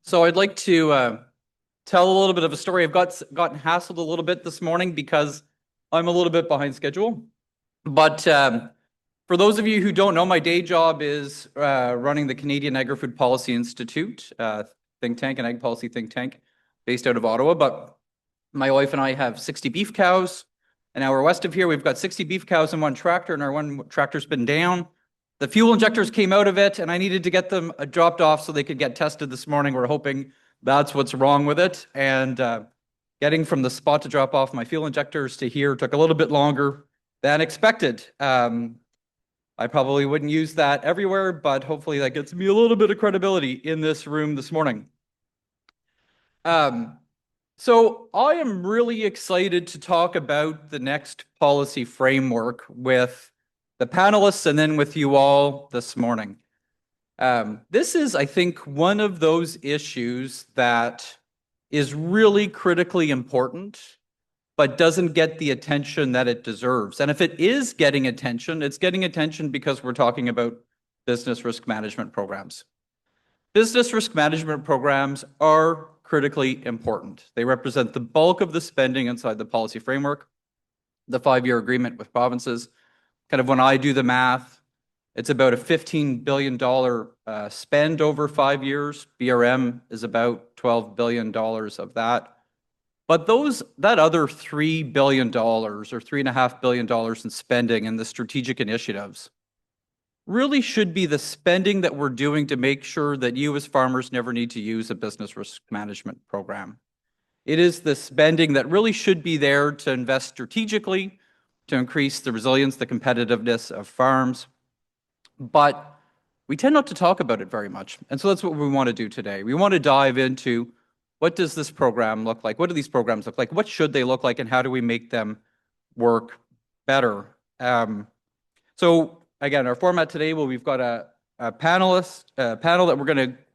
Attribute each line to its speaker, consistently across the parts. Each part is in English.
Speaker 1: So I'd like to tell a little bit of a story. I've gotten hassled a little bit this morning because I'm a little bit behind schedule. But for those of you who don't know, my day job is running the Canadian Agri-Food Policy Institute, think tank, and ag policy think tank based out of Ottawa. But my wife and I have 60 beef cows. An hour west of here, we've got 60 beef cows in one tractor, and our one tractor's been down. The fuel injectors came out of it, and I needed to get them dropped off so they could get tested this morning. We're hoping that's what's wrong with it. And getting from the spot to drop off my fuel injectors to here took a little bit longer than expected. I probably wouldn't use that everywhere, but hopefully that gets me a little bit of credibility in this room this morning. So I am really excited to talk about the next policy framework with the panelists and then with you all this morning. This is, I think, one of those issues that is really critically important, but doesn't get the attention that it deserves. And if it is getting attention, it's getting attention because we're talking about business risk management programs. Business risk management programs are critically important. They represent the bulk of the spending inside the policy framework, the 5-year agreement with provinces. Kind of when I do the math, it's about a $15 billion spend over 5 years. BRM is about $12 billion of that. But that other $3 billion or $3.5 billion in spending in the strategic initiatives really should be the spending that we're doing to make sure that you as farmers never need to use a business risk management program. It is the spending that really should be there to invest strategically, to increase the resilience, the competitiveness of farms. But we tend not to talk about it very much. And so that's what we want to do today. We want to dive into what does this program look like? What do these programs look like? What should they look like? And how do we make them work better? So again, our format today, we've got a panel that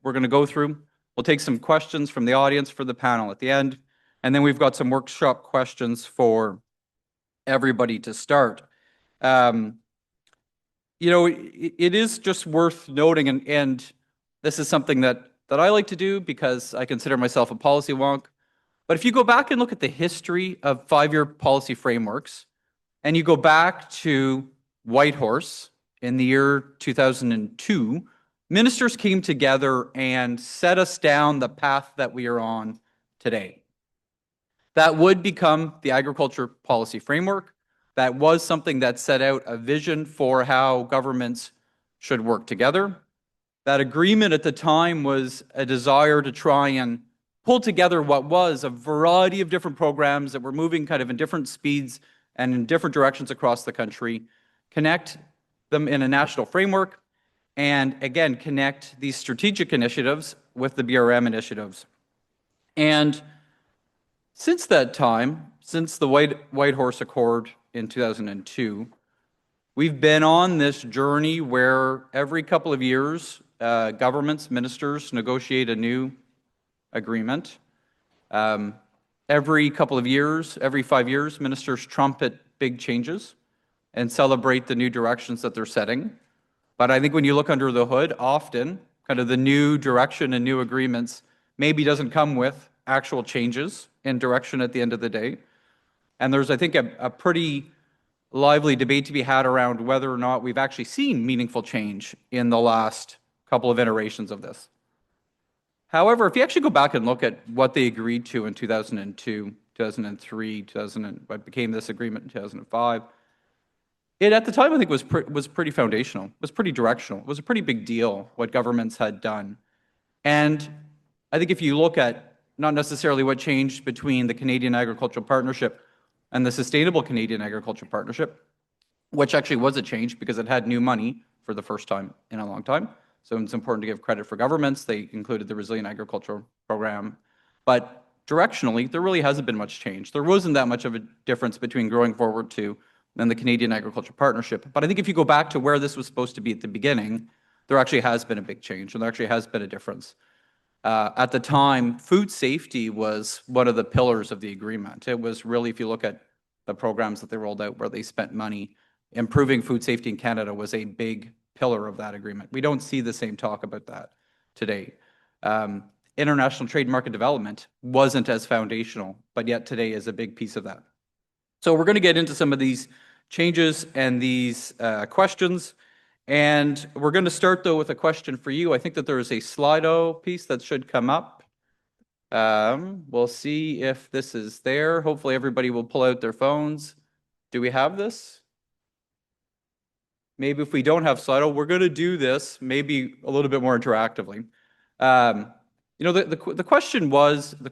Speaker 1: we're gonna go through. We'll take some questions from the audience for the panel at the end, and then we've got some workshop questions for everybody to start. It is just worth noting, and this is something that I like to do because I consider myself a policy wonk. But if you go back and look at the history of 5-year policy frameworks, and you go back to Whitehorse in the year 2002, ministers came together and set us down the path that we are on today. That would become the agriculture policy framework. That was something that set out a vision for how governments should work together. That agreement at the time was a desire to try and pull together what was a variety of different programs that were moving kind of in different speeds and in different directions across the country, connect them in a national framework, and again, connect these strategic initiatives with the BRM initiatives. And since that time, since the Whitehorse Accord in 2002, we've been on this journey where every couple of years, governments, ministers negotiate a new agreement. Every couple of years, every 5 years, ministers trumpet big changes and celebrate the new directions that they're setting. But I think when you look under the hood, often kind of the new direction and new agreements maybe doesn't come with actual changes in direction at the end of the day. And there's, I think, a pretty lively debate to be had around whether or not we've actually seen meaningful change in the last couple of iterations of this. However, if you actually go back and look at what they agreed to in 2002, 2003, what became this agreement in 2005, it at the time I think was pretty foundational, was pretty directional, it was a pretty big deal what governments had done. And I think if you look at not necessarily what changed between the Canadian Agricultural Partnership and the Sustainable Canadian Agriculture Partnership, which actually was a change because it had new money for the first time in a long time. So it's important to give credit for governments. They included the Resilient Agriculture Program. But directionally, there really hasn't been much change. There wasn't that much of a difference between Growing Forward 2 and the Canadian Agriculture Partnership. But I think if you go back to where this was supposed to be at the beginning, there actually has been a big change, and there actually has been a difference. At the time, food safety was one of the pillars of the agreement. It was really, if you look at the programs that they rolled out where they spent money, improving food safety in Canada was a big pillar of that agreement. We don't see the same talk about that today. international trade market development wasn't as foundational, but yet today is a big piece of that. So we're going to get into some of these changes and these questions. And we're going to start, though, with a question for you. I think that there is a Slido piece that should come up. We'll see if this is there. Hopefully everybody will pull out their phones. Do we have this? Maybe if we don't have Slido, we're going to do this maybe a little bit more interactively. The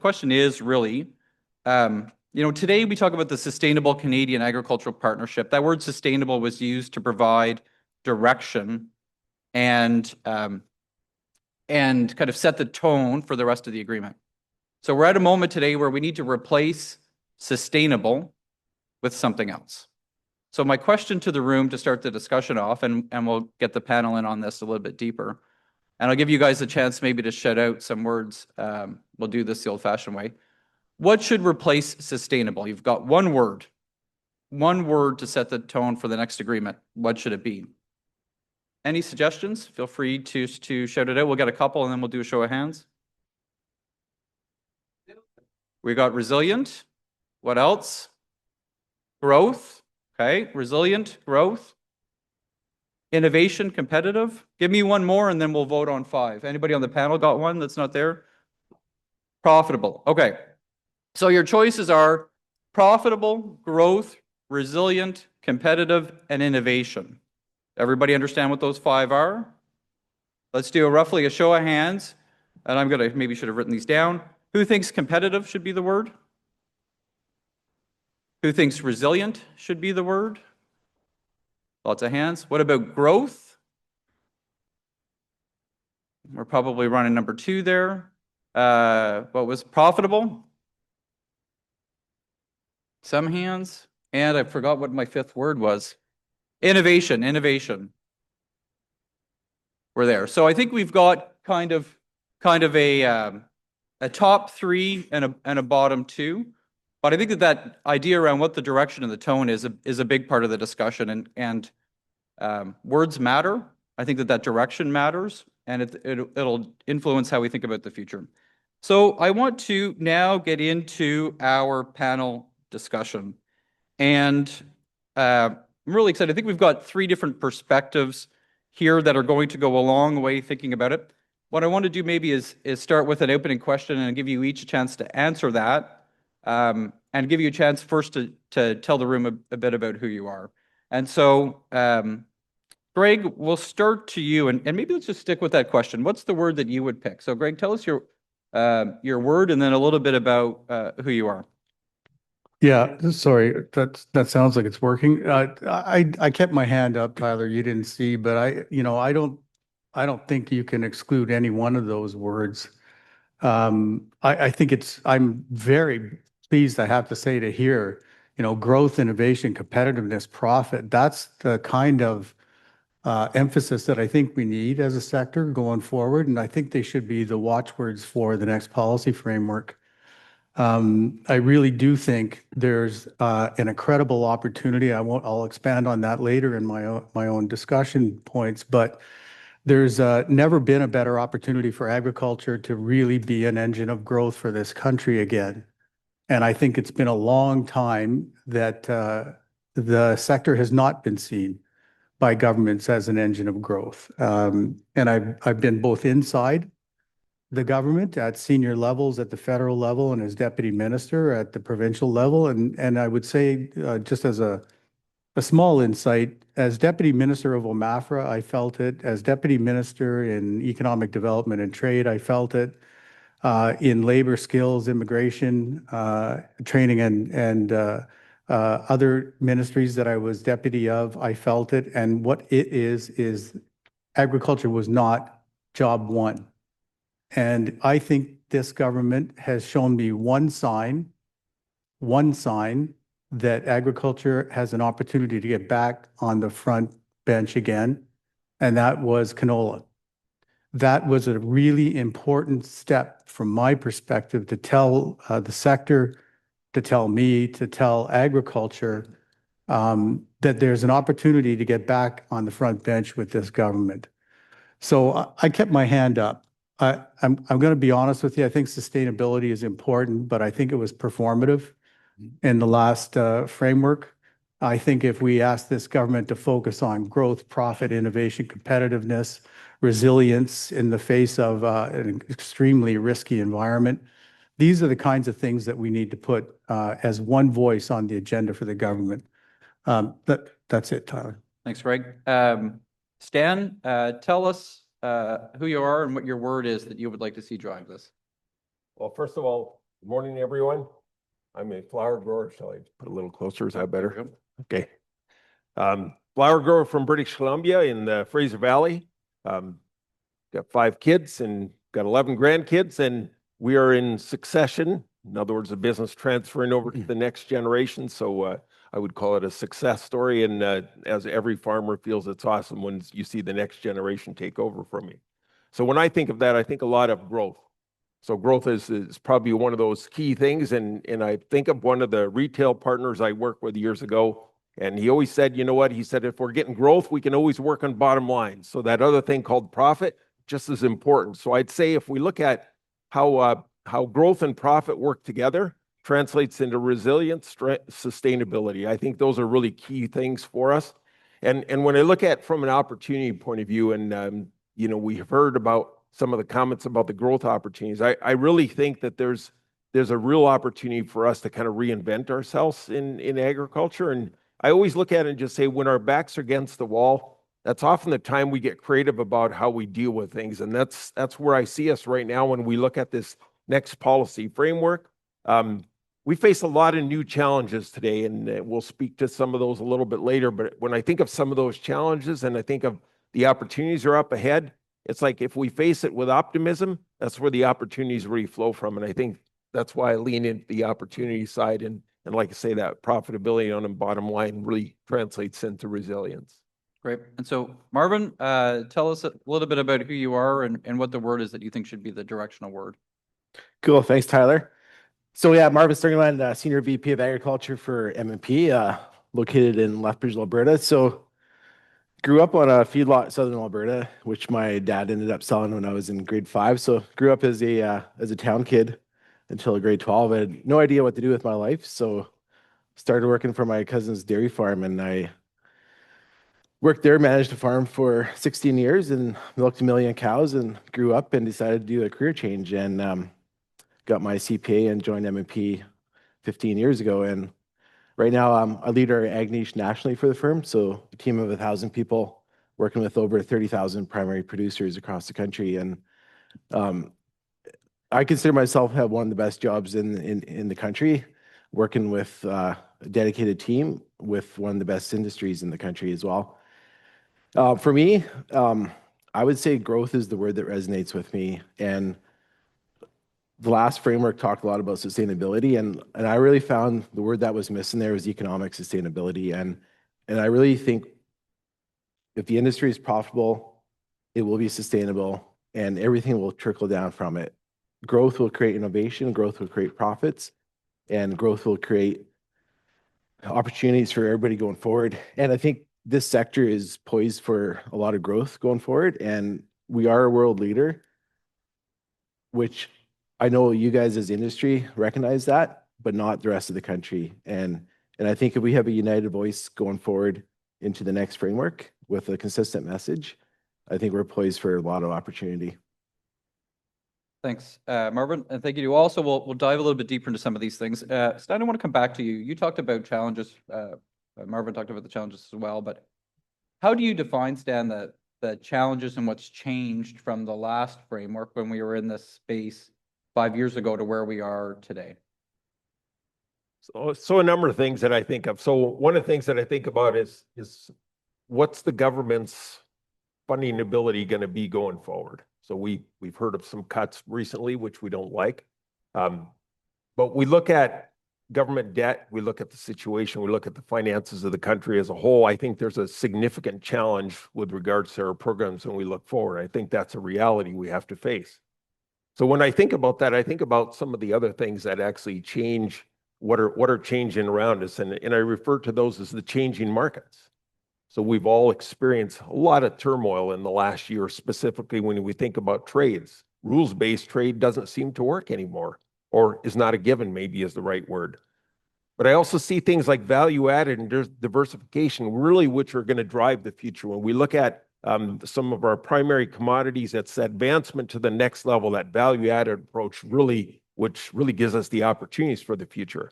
Speaker 1: question is really, today we talk about the Sustainable Canadian Agricultural Partnership. That word sustainable was used to provide direction and kind of set the tone for the rest of the agreement. So we're at a moment today where we need to replace sustainable with something else. So my question to the room to start the discussion off, and we'll get the panel in on this a little bit deeper, and I'll give you guys a chance maybe to shout out some words. We'll do this the old-fashioned way. What should replace sustainable? You've got one word to set the tone for the next agreement. What should it be? Any suggestions? Feel free to shout it out. We'll get a couple and then we'll do a show of hands. We got resilient. What else? Growth. Okay, resilient, growth. Innovation, competitive. Give me one more and then we'll vote on 5. Anybody on the panel got one that's not there? Profitable. Okay. So your choices are profitable, growth, resilient, competitive, and innovation. Everybody understand what those 5 are? Let's do roughly a show of hands. And I'm going to maybe should have written these down. Who thinks competitive should be the word? Who thinks resilient should be the word? Lots of hands. What about growth? We're probably running number 2 there. What was profitable? Some hands. And I forgot what my 5th word was. Innovation. We're there. So I think we've got kind of a top 3 and a bottom 2. But I think that idea around what the direction and the tone is a big part of the discussion, and words matter. I think that direction matters, and it'll influence how we think about the future. So I want to now get into our panel discussion, and I'm really excited. I think we've got 3 different perspectives here that are going to go a long way thinking about it. What I want to do maybe is start with an opening question and give you each a chance to answer that. And give you a chance first to tell the room a bit about who you are. And so, Greg, we'll start to you, and maybe let's just stick with that question. What's the word that you would pick? So, Greg, tell us your word, and then a little bit about who you are.
Speaker 2: Yeah, sorry, that sounds like it's working. I kept my hand up, Tyler. You didn't see, but I don't think you can exclude any one of those words. I think I'm very pleased, I have to say, to hear, growth, innovation, competitiveness, profit. That's the kind of emphasis that I think we need as a sector going forward. And I think they should be the watchwords for the next policy framework. I really do think there's an incredible opportunity. I'll expand on that later in my own discussion points, but there's never been a better opportunity for agriculture to really be an engine of growth for this country again. And I think it's been a long time that the sector has not been seen by governments as an engine of growth. And I've been both inside the government at senior levels at the federal level and as deputy minister at the provincial level. And I would say, just as a small insight, as deputy minister of OMAFRA, I felt it. As deputy minister in economic development and trade, I felt it. In labor skills, immigration, training, and other ministries that I was deputy of, I felt it. And what it is agriculture was not job one. And I think this government has shown me one sign that agriculture has an opportunity to get back on the front bench again, and that was canola. That was a really important step from my perspective to tell the sector, to tell me, to tell agriculture that there's an opportunity to get back on the front bench with this government. So I kept my hand up. I'm going to be honest with you. I think sustainability is important, but I think it was performative in the last framework. I think if we ask this government to focus on growth, profit, innovation, competitiveness, resilience in the face of an extremely risky environment, these are the kinds of things that we need to put as one voice on the agenda for the government. That's it, Tyler.
Speaker 1: Thanks, Greg. Stan, tell us who you are and what your word is that you would like to see drive this.
Speaker 3: Well, first of all, good morning, everyone. I'm a flower grower. Shall I put a little closer? Is that better? Okay. Flower grower from British Columbia in the Fraser Valley. Got 5 kids and got 11 grandkids, and we are in succession. In other words, the business transferring over to the next generation. So I would call it a success story. And as every farmer feels, it's awesome when you see the next generation take over from me. So when I think of that, I think a lot of growth. So growth is probably one of those key things. And I think of one of the retail partners I worked with years ago. And he always said, you know what? He said, if we're getting growth, we can always work on bottom line. So that other thing called profit, just as important. So I'd say if we look at how growth and profit work together, translates into resilience, sustainability. I think those are really key things for us. And when I look at from an opportunity point of view, and you know, we have heard about some of the comments about the growth opportunities. I really think that there's a real opportunity for us to kind of reinvent ourselves in agriculture. And I always look at it and just say, when our backs are against the wall, that's often the time we get creative about how we deal with things. And that's where I see us right now when we look at this next policy framework. We face a lot of new challenges today, and we'll speak to some of those a little bit later. But when I think of some of those challenges and I think of the opportunities are up ahead, it's like if we face it with optimism, that's where the opportunities really flow from. And I think that's why I lean into the opportunity side. And like I say, that profitability on the bottom line really translates into resilience.
Speaker 1: Great. And so, Marvin, tell us a little bit about who you are and what the word is that you think should be the directional word.
Speaker 4: Cool. Thanks, Tyler. So yeah, Marvin Sturgeland, Senior VP of Agriculture for M&P, located in Lethbridge, Alberta. So grew up on a feedlot in Southern Alberta, which my dad ended up selling when I was in grade 5. So grew up as a town kid until grade 12. I had no idea what to do with my life. So started working for my cousin's dairy farm, and I worked there, managed a farm for 16 years and milked 1 million cows, and grew up and decided to do a career change, and got my CPA and joined M&P 15 years ago. And right now I lead our ag niche nationally for the firm. So a team of 1,000 people working with over 30,000 primary producers across the country. And I consider myself have one of the best jobs in the country, working with a dedicated team with one of the best industries in the country as well. For me, I would say growth is the word that resonates with me. And the last framework talked a lot about sustainability, and I really found the word that was missing there was economic sustainability. And I really think if the industry is profitable, it will be sustainable, and everything will trickle down from it. Growth will create innovation, growth will create profits, and growth will create opportunities for everybody going forward. And I think this sector is poised for a lot of growth going forward, and we are a world leader, which I know you guys as industry recognize that, but not the rest of the country. And I think if we have a united voice going forward into the next framework with a consistent message, I think we're poised for a lot of opportunity.
Speaker 1: Thanks, Marvin. And thank you to all. So we'll dive a little bit deeper into some of these things. Stan, I want to come back to you. You talked about challenges. Marvin talked about the challenges as well, but how do you define, Stan, the challenges and what's changed from the last framework when we were in this space 5 years ago to where we are today?
Speaker 3: So a number of things that I think of. So one of the things that I think about is what's the government's funding ability going to be going forward? So we've heard of some cuts recently, which we don't like. But we look at government debt, we look at the situation, we look at the finances of the country as a whole. I think there's a significant challenge with regards to our programs when we look forward. I think that's a reality we have to face. So when I think about that, I think about some of the other things that actually change what are changing around us. And I refer to those as the changing markets. So we've all experienced a lot of turmoil in the last year, specifically when we think about trades. rules-based trade doesn't seem to work anymore, or is not a given, maybe is the right word. But I also see things like value added and diversification, really, which are going to drive the future. When we look at some of our primary commodities, it's advancement to the next level, that value added approach, which really gives us the opportunities for the future.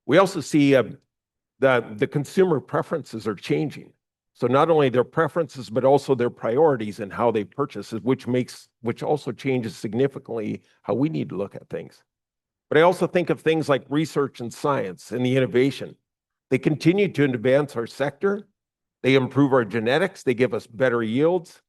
Speaker 3: We also see the consumer preferences are changing. So not only their preferences, but also their priorities and how they purchase, which also changes significantly how we need to look at things. But I also think of things like research and science and the innovation. They continue to advance our sector. They improve our genetics. They give us better yields,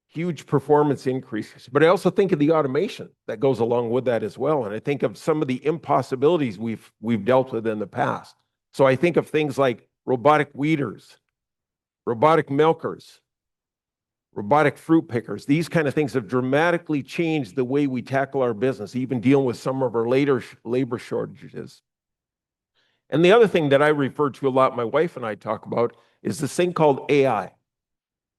Speaker 3: huge performance increases. But I also think of the automation that goes along with that as well. And I think of some of the impossibilities we've dealt with in the past. So I think of things like robotic weeders, robotic milkers, robotic fruit pickers. These kind of things have dramatically changed the way we tackle our business, even dealing with some of our labor shortages. And the other thing that I refer to a lot, my wife and I talk about, is this thing called AI.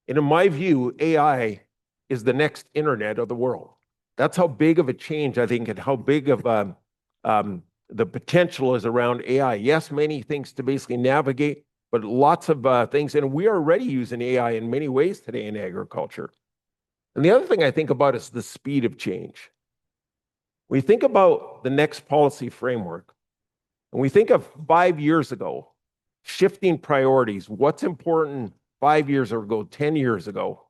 Speaker 3: And in my view, AI is the next internet of the world. That's how big of a change, I think, and how big of the potential is around AI. Yes, many things to basically navigate, but lots of things. And we are already using AI in many ways today in agriculture. And the other thing I think about is the speed of change. When you think about the next policy framework, and we think of 5 years ago, shifting priorities, what's important 5 years ago, 10 years ago,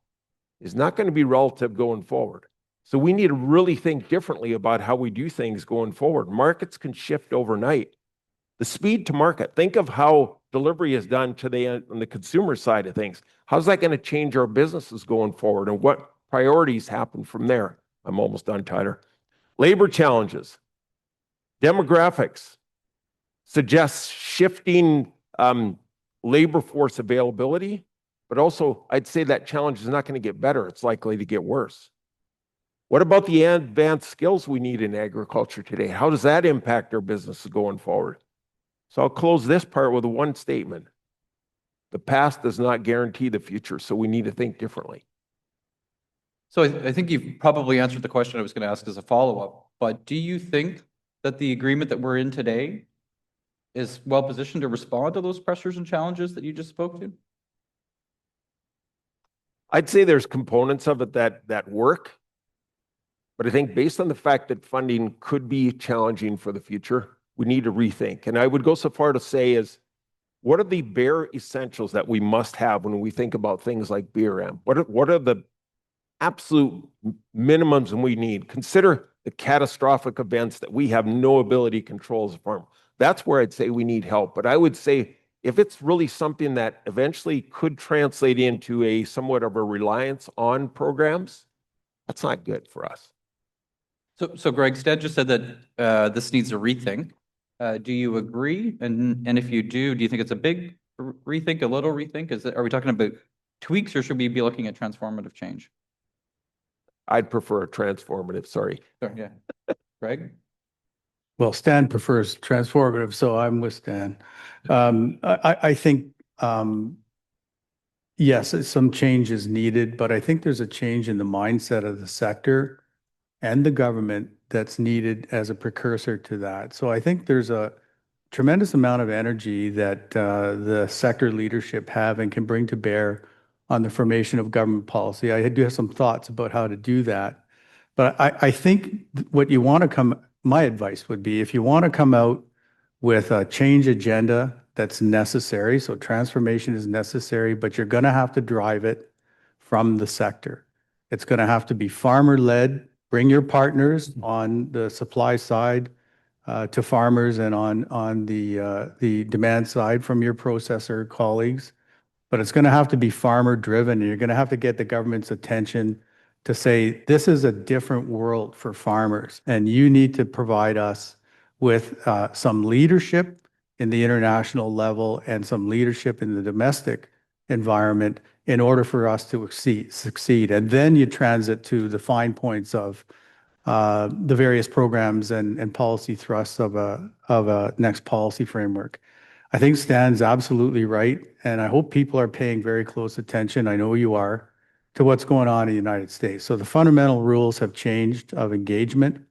Speaker 3: is not going to be relative going forward. So we need to really think differently about how we do things going forward. Markets can shift overnight. The speed to market, think of how delivery is done on the consumer side of things. How's that going to change our businesses going forward, and what priorities happen from there? I'm almost done, Tyler. Labor challenges, demographics suggests shifting labor force availability, but also I'd say that challenge is not going to get better. It's likely to get worse. What about the advanced skills we need in agriculture today? How does that impact our businesses going forward? So I'll close this part with one statement. The past does not guarantee the future, so we need to think differently.
Speaker 1: So I think you've probably answered the question I was going to ask as a follow-up, but do you think that the agreement that we're in today is well positioned to respond to those pressures and challenges that you just spoke to?
Speaker 3: I'd say there's components of it that work, but I think based on the fact that funding could be challenging for the future, we need to rethink. And I would go so far to say is, what are the bare essentials that we must have when we think about things like BRM? What are the absolute minimums we need? Consider the catastrophic events that we have no ability to control as a farmer. That's where I'd say we need help. But I would say if it's really something that eventually could translate into a somewhat of a reliance on programs, that's not good for us.
Speaker 1: So Greg, Stead just said that this needs a rethink. Do you agree? And if you do you think it's a big rethink, a little rethink? Are we talking about tweaks, or should we be looking at transformative change?
Speaker 3: I'd prefer a transformative, sorry.
Speaker 1: Sure, yeah. Greg?
Speaker 2: Well, Stan prefers transformative, so I'm with Stan. I think, yes, some change is needed, but I think there's a change in the mindset of the sector and the government that's needed as a precursor to that. So I think there's a tremendous amount of energy that the sector leadership have and can bring to bear on the formation of government policy. I do have some thoughts about how to do that. But I think what you want to my advice would be, if you want to come out with a change agenda that's necessary, so transformation is necessary, but you're going to have to drive it from the sector. It's going to have to be farmer-led. Bring your partners on the supply side to farmers, and on the demand side from your processor colleagues. But it's going to have to be farmer-driven, and you're going to have to get the government's attention to say, this is a different world for farmers, and you need to provide us with some leadership in the international level and some leadership in the domestic environment in order for us to succeed. And then you transit to the fine points of the various programs and policy thrusts of a next policy framework. I think Stan's absolutely right, and I hope people are paying very close attention. I know you are. to what's going on in the United States. So the fundamental rules have changed of engagement.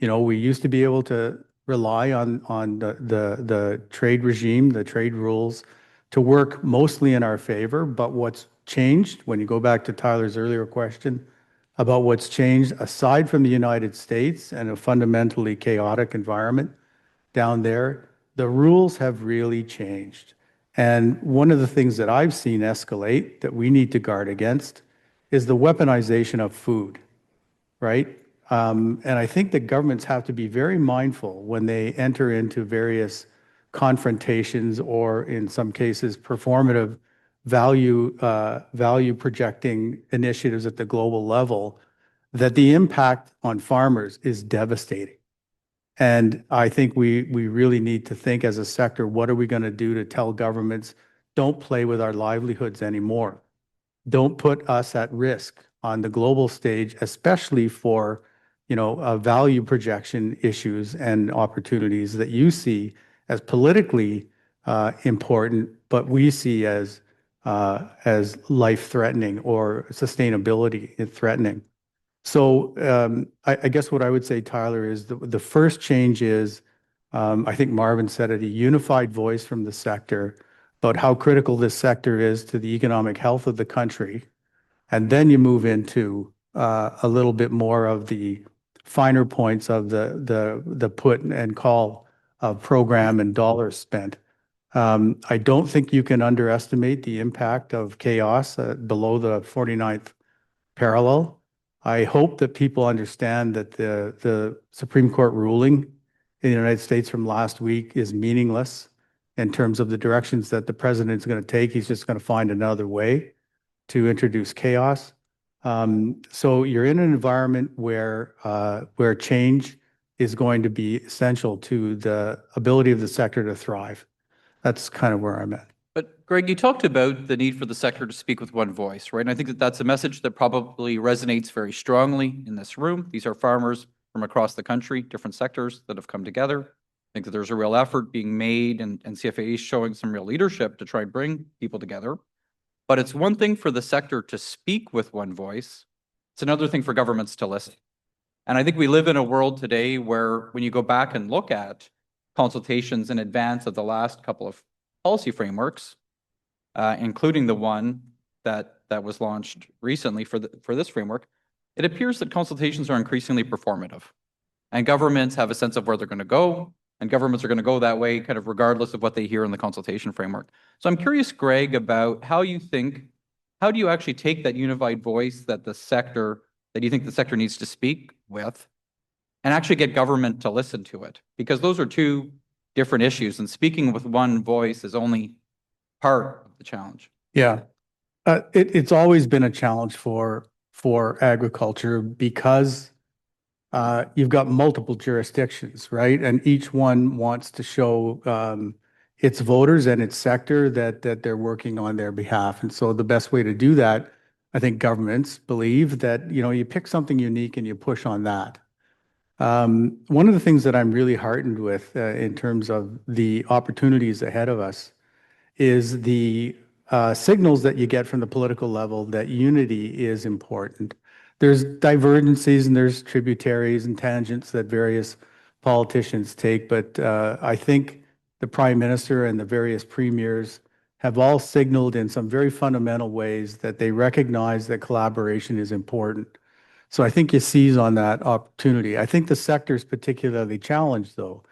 Speaker 2: We used to be able to rely on the trade regime, the trade rules, to work mostly in our favor. But what's changed, when you go back to Tyler's earlier question about what's changed, aside from the United States and a fundamentally chaotic environment down there, the rules have really changed. And one of the things that I've seen escalate that we need to guard against is the weaponization of food, right? And I think that governments have to be very mindful when they enter into various confrontations or, in some cases, performative value projecting initiatives at the global level, that the impact on farmers is devastating. And I think we really need to think as a sector, what are we going to do to tell governments, don't play with our livelihoods anymore. Don't put us at risk on the global stage, especially for, value projection issues and opportunities that you see as politically important, but we see as life-threatening or sustainability threatening. So I guess what I would say, Tyler, is the first change is, I think Marvin said it, a unified voice from the sector about how critical this sector is to the economic health of the country. And then you move into a little bit more of the finer points of the put and call program and dollars spent. I don't think you can underestimate the impact of chaos below the 49th parallel. I hope that people understand that the Supreme Court ruling in the United States from last week is meaningless in terms of the directions that the president is going to take. He's just going to find another way to introduce chaos. So you're in an environment where change is going to be essential to the ability of the sector to thrive. That's kind of where I'm at.
Speaker 1: But Greg, you talked about the need for the sector to speak with one voice, right? And I think that that's a message that probably resonates very strongly in this room. These are farmers from across the country, different sectors that have come together. I think that there's a real effort being made, and CFA is showing some real leadership to try and bring people together. But it's one thing for the sector to speak with one voice. It's another thing for governments to listen. And I think we live in a world today where when you go back and look at consultations in advance of the last couple of policy frameworks, including the one that was launched recently for this framework, it appears that consultations are increasingly performative. And governments have a sense of where they're going to go, and governments are going to go that way kind of regardless of what they hear in the consultation framework. So I'm curious, Greg, about how do you actually take that unified voice that you think the sector needs to speak with and actually get government to listen to it? Because those are two different issues, and speaking with one voice is only part of the challenge.
Speaker 2: Yeah, it's always been a challenge for agriculture because you've got multiple jurisdictions, right? And each one wants to show its voters and its sector that they're working on their behalf. And so the best way to do that, I think governments believe that, you pick something unique and you push on that. One of the things that I'm really heartened with in terms of the opportunities ahead of us is the signals that you get from the political level that unity is important. There's divergencies and there's tributaries and tangents that various politicians take, but I think the Prime Minister and the various premiers have all signaled in some very fundamental ways that they recognize that collaboration is important. So I think you seize on that opportunity. I think the sector is particularly challenged, though.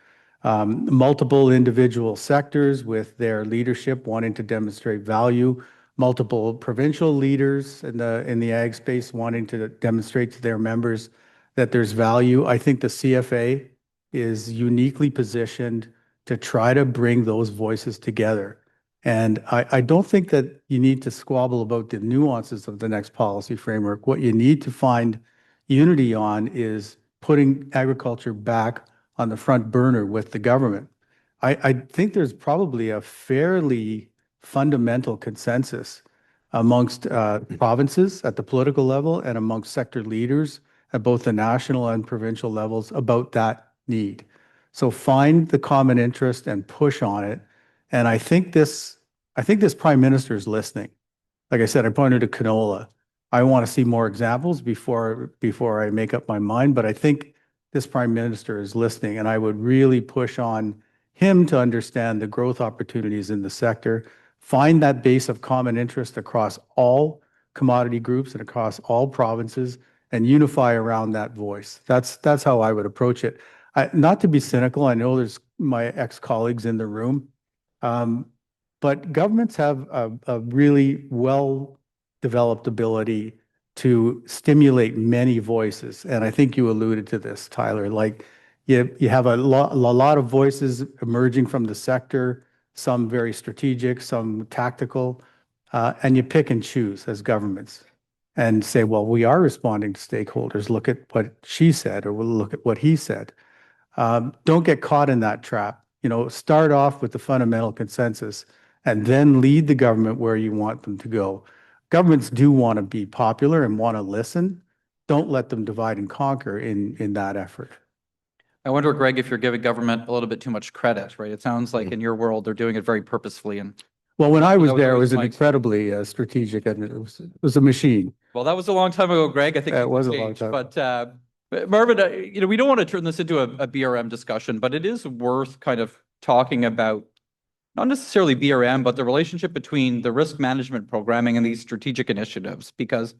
Speaker 2: Multiple individual sectors with their leadership wanting to demonstrate value, multiple provincial leaders in the ag space wanting to demonstrate to their members that there's value. I think the CFA is uniquely positioned to try to bring those voices together. And I don't think that you need to squabble about the nuances of the next policy framework. What you need to find unity on is putting agriculture back on the front burner with the government. I think there's probably a fairly fundamental consensus amongst provinces at the political level and amongst sector leaders at both the national and provincial levels about that need. So find the common interest and push on it. And I think this Prime Minister is listening. Like I said, I pointed to canola. I want to see more examples before I make up my mind, but I think this Prime Minister is listening, and I would really push on him to understand the growth opportunities in the sector, find that base of common interest across all commodity groups and across all provinces, and unify around that voice. That's how I would approach it. Not to be cynical, I know there's my ex-colleagues in the room, but governments have a really well-developed ability to stimulate many voices. And I think you alluded to this, Tyler. Like you have a lot of voices emerging from the sector, some very strategic, some tactical, and you pick and choose as governments and say, well, we are responding to stakeholders. Look at what she said, or we'll look at what he said. Don't get caught in that trap. Start off with the fundamental consensus and then lead the government where you want them to go. Governments do want to be popular and want to listen. Don't let them divide and conquer in that effort.
Speaker 1: I wonder, Greg, if you're giving government a little bit too much credit, right? It sounds like in your world, they're doing it very purposefully. And
Speaker 2: well, when I was
Speaker 1: was
Speaker 2: there, it
Speaker 1: always
Speaker 2: was an
Speaker 1: my-
Speaker 2: incredibly strategic, and it was a machine.
Speaker 1: well, that was a long time ago, Greg. I think
Speaker 2: It
Speaker 1: things
Speaker 2: was
Speaker 1: have
Speaker 2: a long
Speaker 1: changed.
Speaker 2: time.
Speaker 1: But Marvin, we don't want to turn this into a BRM discussion, but it is worth kind of talking about not necessarily BRM, but the relationship between the risk management programming and these strategic initiatives, because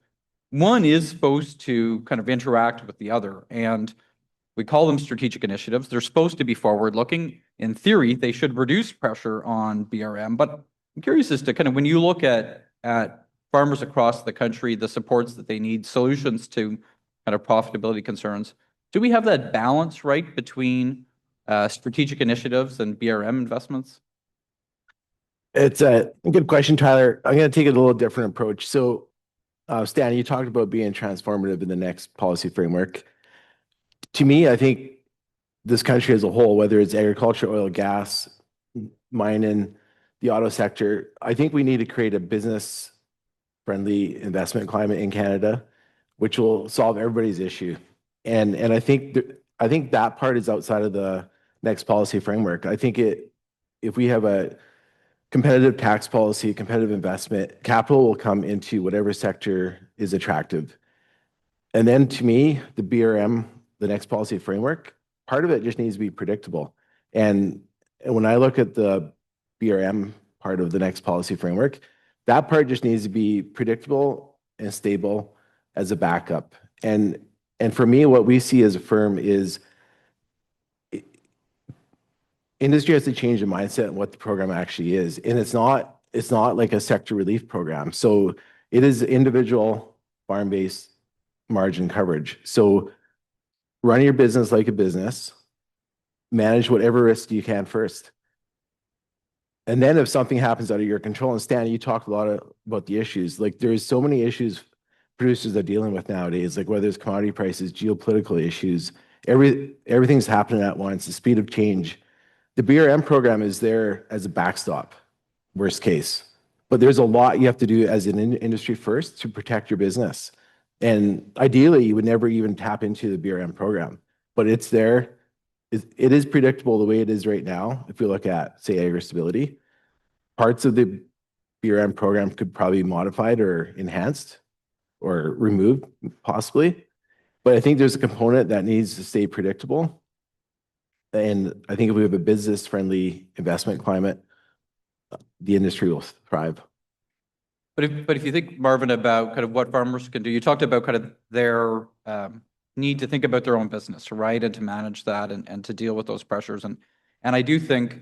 Speaker 1: one is supposed to kind of interact with the other. And we call them strategic initiatives. They're supposed to be forward-looking. In theory, they should reduce pressure on BRM. But I'm curious as to kind of when you look at farmers across the country, the supports that they need, solutions to kind of profitability concerns, do we have that balance right between strategic initiatives and BRM investments?
Speaker 4: It's a good question, Tyler. I'm going to take a little different approach. So, Stan, you talked about being transformative in the next policy framework. To me, I think this country as a whole, whether it's agriculture, oil, gas, mining, the auto sector, I think we need to create a business-friendly investment climate in Canada, which will solve everybody's issue. And I think that part is outside of the next policy framework. I think if we have a competitive tax policy, competitive investment, capital will come into whatever sector is attractive. And then to me, the BRM, the next policy framework, part of it just needs to be predictable. And when I look at the BRM part of the next policy framework, that part just needs to be predictable and stable as a backup. And for me, what we see as a firm is industry has to change the mindset and what the program actually is. And it's not like a sector relief program. So it is individual farm-based margin coverage. So run your business like a business, manage whatever risk you can first. And then if something happens out of your control, and Stan, you talked a lot about the issues, like there's so many issues producers are dealing with nowadays, like whether it's commodity prices, geopolitical issues, everything's happening at once, the speed of change. The BRM program is there as a backstop, worst case. But there's a lot you have to do as an industry first to protect your business. And ideally, you would never even tap into the BRM program. But it's there. It is predictable the way it is right now. If you look at, say, agri-stability, parts of the BRM program could probably be modified or enhanced or removed, possibly. But I think there's a component that needs to stay predictable. And I think if we have a business-friendly investment climate, the industry will thrive.
Speaker 1: But if you think, Marvin, about kind of what farmers can do, you talked about kind of their need to think about their own business, right? And to manage that and to deal with those pressures. And I do think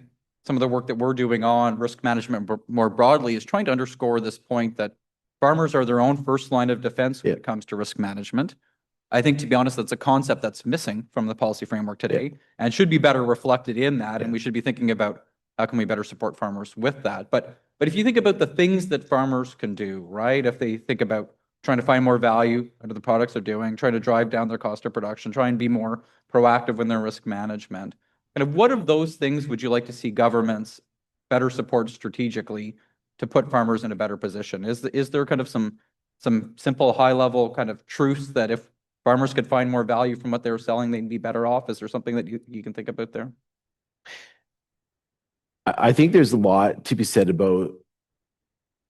Speaker 1: some of the work that we're doing on risk management more broadly is trying to underscore this point that farmers are their own first line of defense when it comes to risk management. I think, to be honest, that's a concept that's missing from the policy framework today and should be better reflected in that. And we should be thinking about how can we better support farmers with that. But if you think about the things that farmers can do, right? If they think about trying to find more value out of the products they're doing, trying to drive down their cost of production, try and be more proactive in their risk management. Kind of what of those things would you like to see governments better support strategically to put farmers in a better position? Is there kind of some simple high-level kind of truths that if farmers could find more value from what they're selling, they'd be better off? Is there something that you can think about there?
Speaker 4: I think there's a lot to be said about,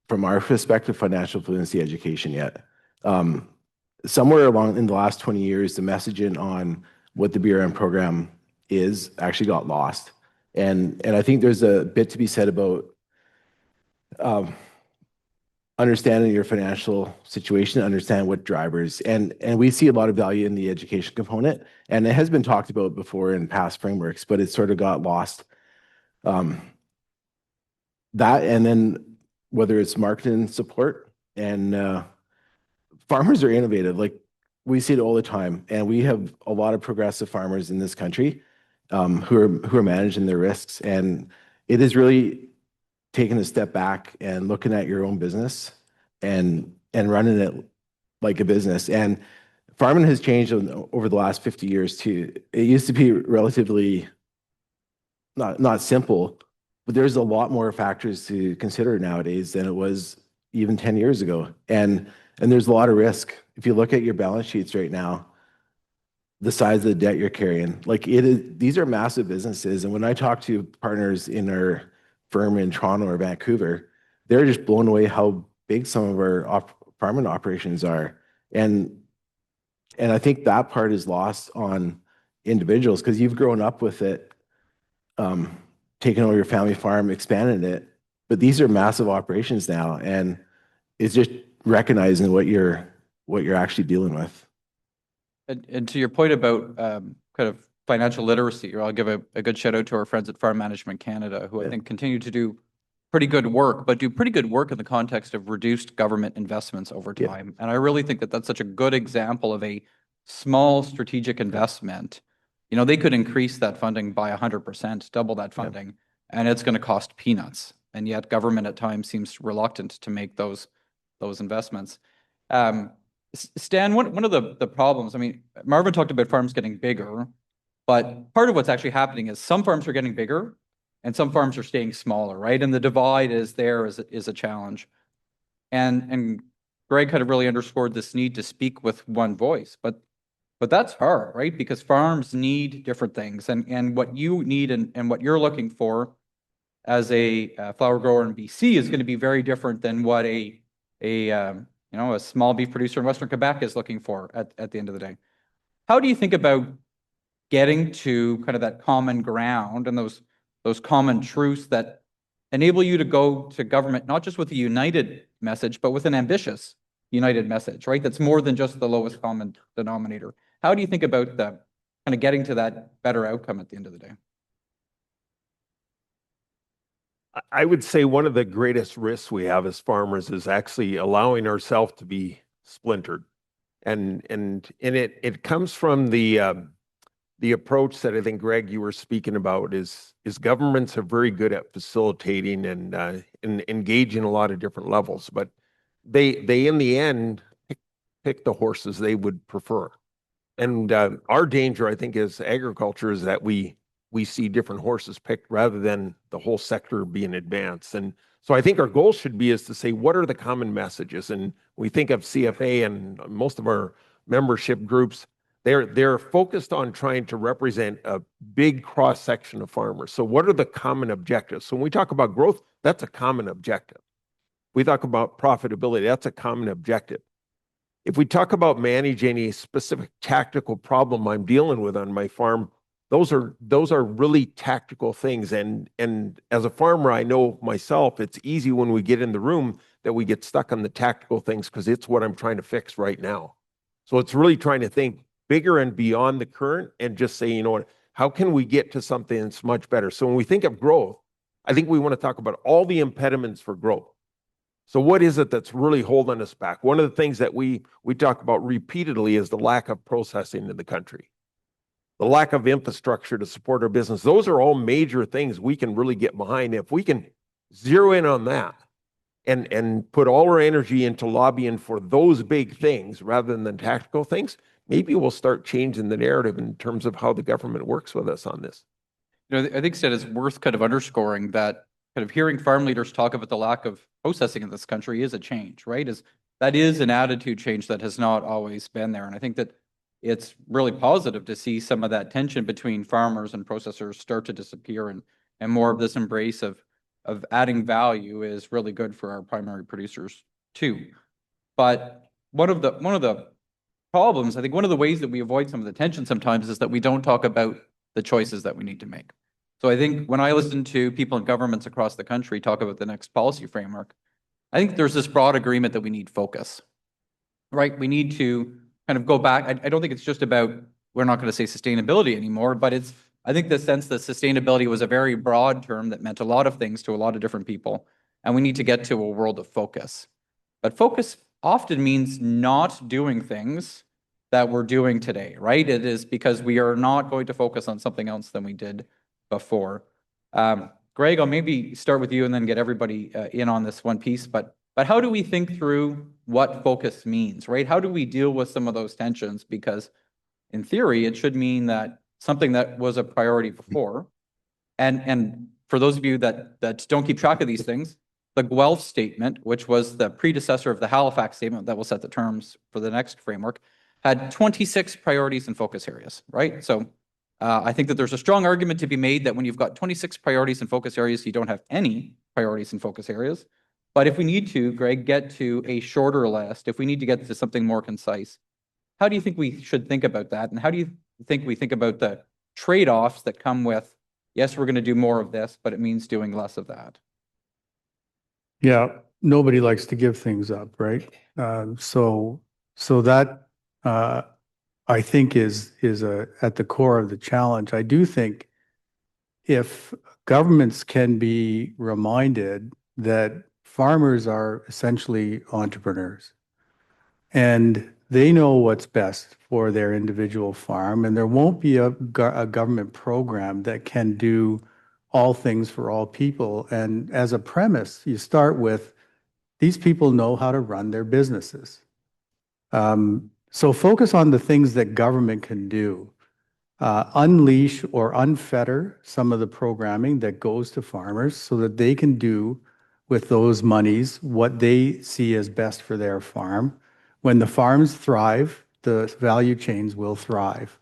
Speaker 4: from our perspective, financial fluency education yet. Somewhere along in the last 20 years, the messaging on what the BRM program is actually got lost. And I think there's a bit to be said about understanding your financial situation, understand what drivers, and we see a lot of value in the education component, and it has been talked about before in past frameworks, but it sort of got lost. That, and then whether it's marketing support, and farmers are innovative. Like, we see it all the time, and we have a lot of progressive farmers in this country who are managing their risks, and it is really taking a step back and looking at your own business and running it like a business. And farming has changed over the last 50 years too. It used to be relatively not simple, but there's a lot more factors to consider nowadays than it was even 10 years ago. And there's a lot of risk. If you look at your balance sheets right now, the size of the debt you're carrying, like, these are massive businesses. And when I talk to partners in our firm in Toronto or Vancouver, they're just blown away how big some of our farming operations are. And I think that part is lost on individuals because you've grown up with it, taking over your family farm, expanding it. But these are massive operations now, and it's just recognizing what you're actually dealing with.
Speaker 1: And to your point about kind of financial literacy, I'll give a good shout out to our friends at Farm Management Canada, who I think continue to do pretty good work, but do pretty good work in the context of reduced government investments over time. And I really think that that's such a good example of a small strategic investment. You know, they could increase that funding by 100%, double that funding, and it's going to cost peanuts. And yet government at times seems reluctant to make those investments. Stan, one of the problems, I mean, Marvin talked about farms getting bigger, but part of what's actually happening is some farms are getting bigger and some farms are staying smaller, right? And the divide is a challenge. And Greg kind of really underscored this need to speak with one voice, but that's hard, right? Because farms need different things, and what you need and what you're looking for as a flower grower in BC is going to be very different than what a small beef producer in Western Quebec is looking for at the end of the day. How do you think about getting to kind of that common ground and those common truths that enable you to go to government, not just with a united message, but with an ambitious united message, right? That's more than just the lowest common denominator. How do you think about kind of getting to that better outcome at the end of the day?
Speaker 3: I would say one of the greatest risks we have as farmers is actually allowing ourselves to be splintered. And it comes from the approach that I think, Greg, you were speaking about is governments are very good at facilitating and engaging a lot of different levels, but they in the end pick the horses they would prefer. And our danger, I think, as agriculture is that we see different horses picked rather than the whole sector being advanced. And so I think our goal should be is to say, what are the common messages? And we think of CFA and most of our membership groups, they're focused on trying to represent a big cross section of farmers. So what are the common objectives? So when we talk about growth, that's a common objective. We talk about profitability, that's a common objective. If we talk about managing a specific tactical problem I'm dealing with on my farm, those are really tactical things. And as a farmer, I know myself, it's easy when we get in the room that we get stuck on the tactical things because it's what I'm trying to fix right now. So it's really trying to think bigger and beyond the current and just say, you know what, how can we get to something that's much better? So when we think of growth, I think we want to talk about all the impediments for growth. So what is it that's really holding us back? One of the things that we talk about repeatedly is the lack of processing in the country, the lack of infrastructure to support our business. Those are all major things we can really get behind. If we can zero in on that and put all our energy into lobbying for those big things rather than tactical things, maybe we'll start changing the narrative in terms of how the government works with us on this.
Speaker 1: You know, I think, Stan, it's worth kind of underscoring that kind of hearing farm leaders talk about the lack of processing in this country is a change, right? That is an attitude change that has not always been there. And I think that it's really positive to see some of that tension between farmers and processors start to disappear, and more of this embrace of adding value is really good for our primary producers too. But one of the problems, I think one of the ways that we avoid some of the tension sometimes is that we don't talk about the choices that we need to make. So I think when I listen to people in governments across the country talk about the next policy framework, I think there's this broad agreement that we need focus, right? We need to kind of go back. I don't think it's just about, we're not going to say sustainability anymore, but it's, I think the sense that sustainability was a very broad term that meant a lot of things to a lot of different people. And we need to get to a world of focus. But focus often means not doing things that we're doing today, right? It is because we are not going to focus on something else than we did before. Greg, I'll maybe start with you and then get everybody in on this one piece, but how do we think through what focus means, right? How do we deal with some of those tensions? Because in theory, it should mean that something that was a priority before, and for those of you that don't keep track of these things, the Guelph Statement, which was the predecessor of the Halifax Statement that will set the terms for the next framework, had 26 priorities and focus areas, right? So I think that there's a strong argument to be made that when you've got 26 priorities and focus areas, you don't have any priorities and focus areas. But if we need to, Greg, get to a shorter list, if we need to get to something more concise, how do you think we should think about that? And how do you think we think about the trade-offs that come with, yes, we're going to do more of this, but it means doing less of that?
Speaker 2: Yeah, nobody likes to give things up, right? So that I think is at the core of the challenge. I do think if governments can be reminded that farmers are essentially entrepreneurs and they know what's best for their individual farm, and there won't be a government program that can do all things for all people. And as a premise, you start with these people know how to run their businesses. So focus on the things that government can do. Unleash or unfetter some of the programming that goes to farmers so that they can do with those monies what they see as best for their farm. When the farms thrive, the value chains will thrive.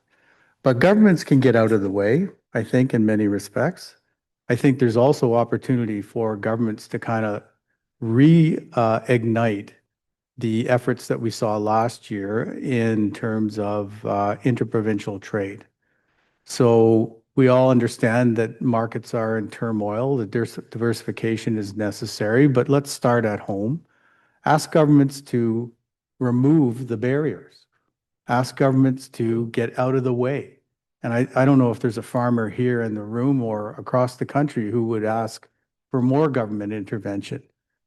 Speaker 2: But governments can get out of the way, I think, in many respects. I think there's also opportunity for governments to kind of reignite the efforts that we saw last year in terms of interprovincial trade. So we all understand that markets are in turmoil, that diversification is necessary, but let's start at home. Ask governments to remove the barriers. Ask governments to get out of the way. And I don't know if there's a farmer here in the room or across the country who would ask for more government intervention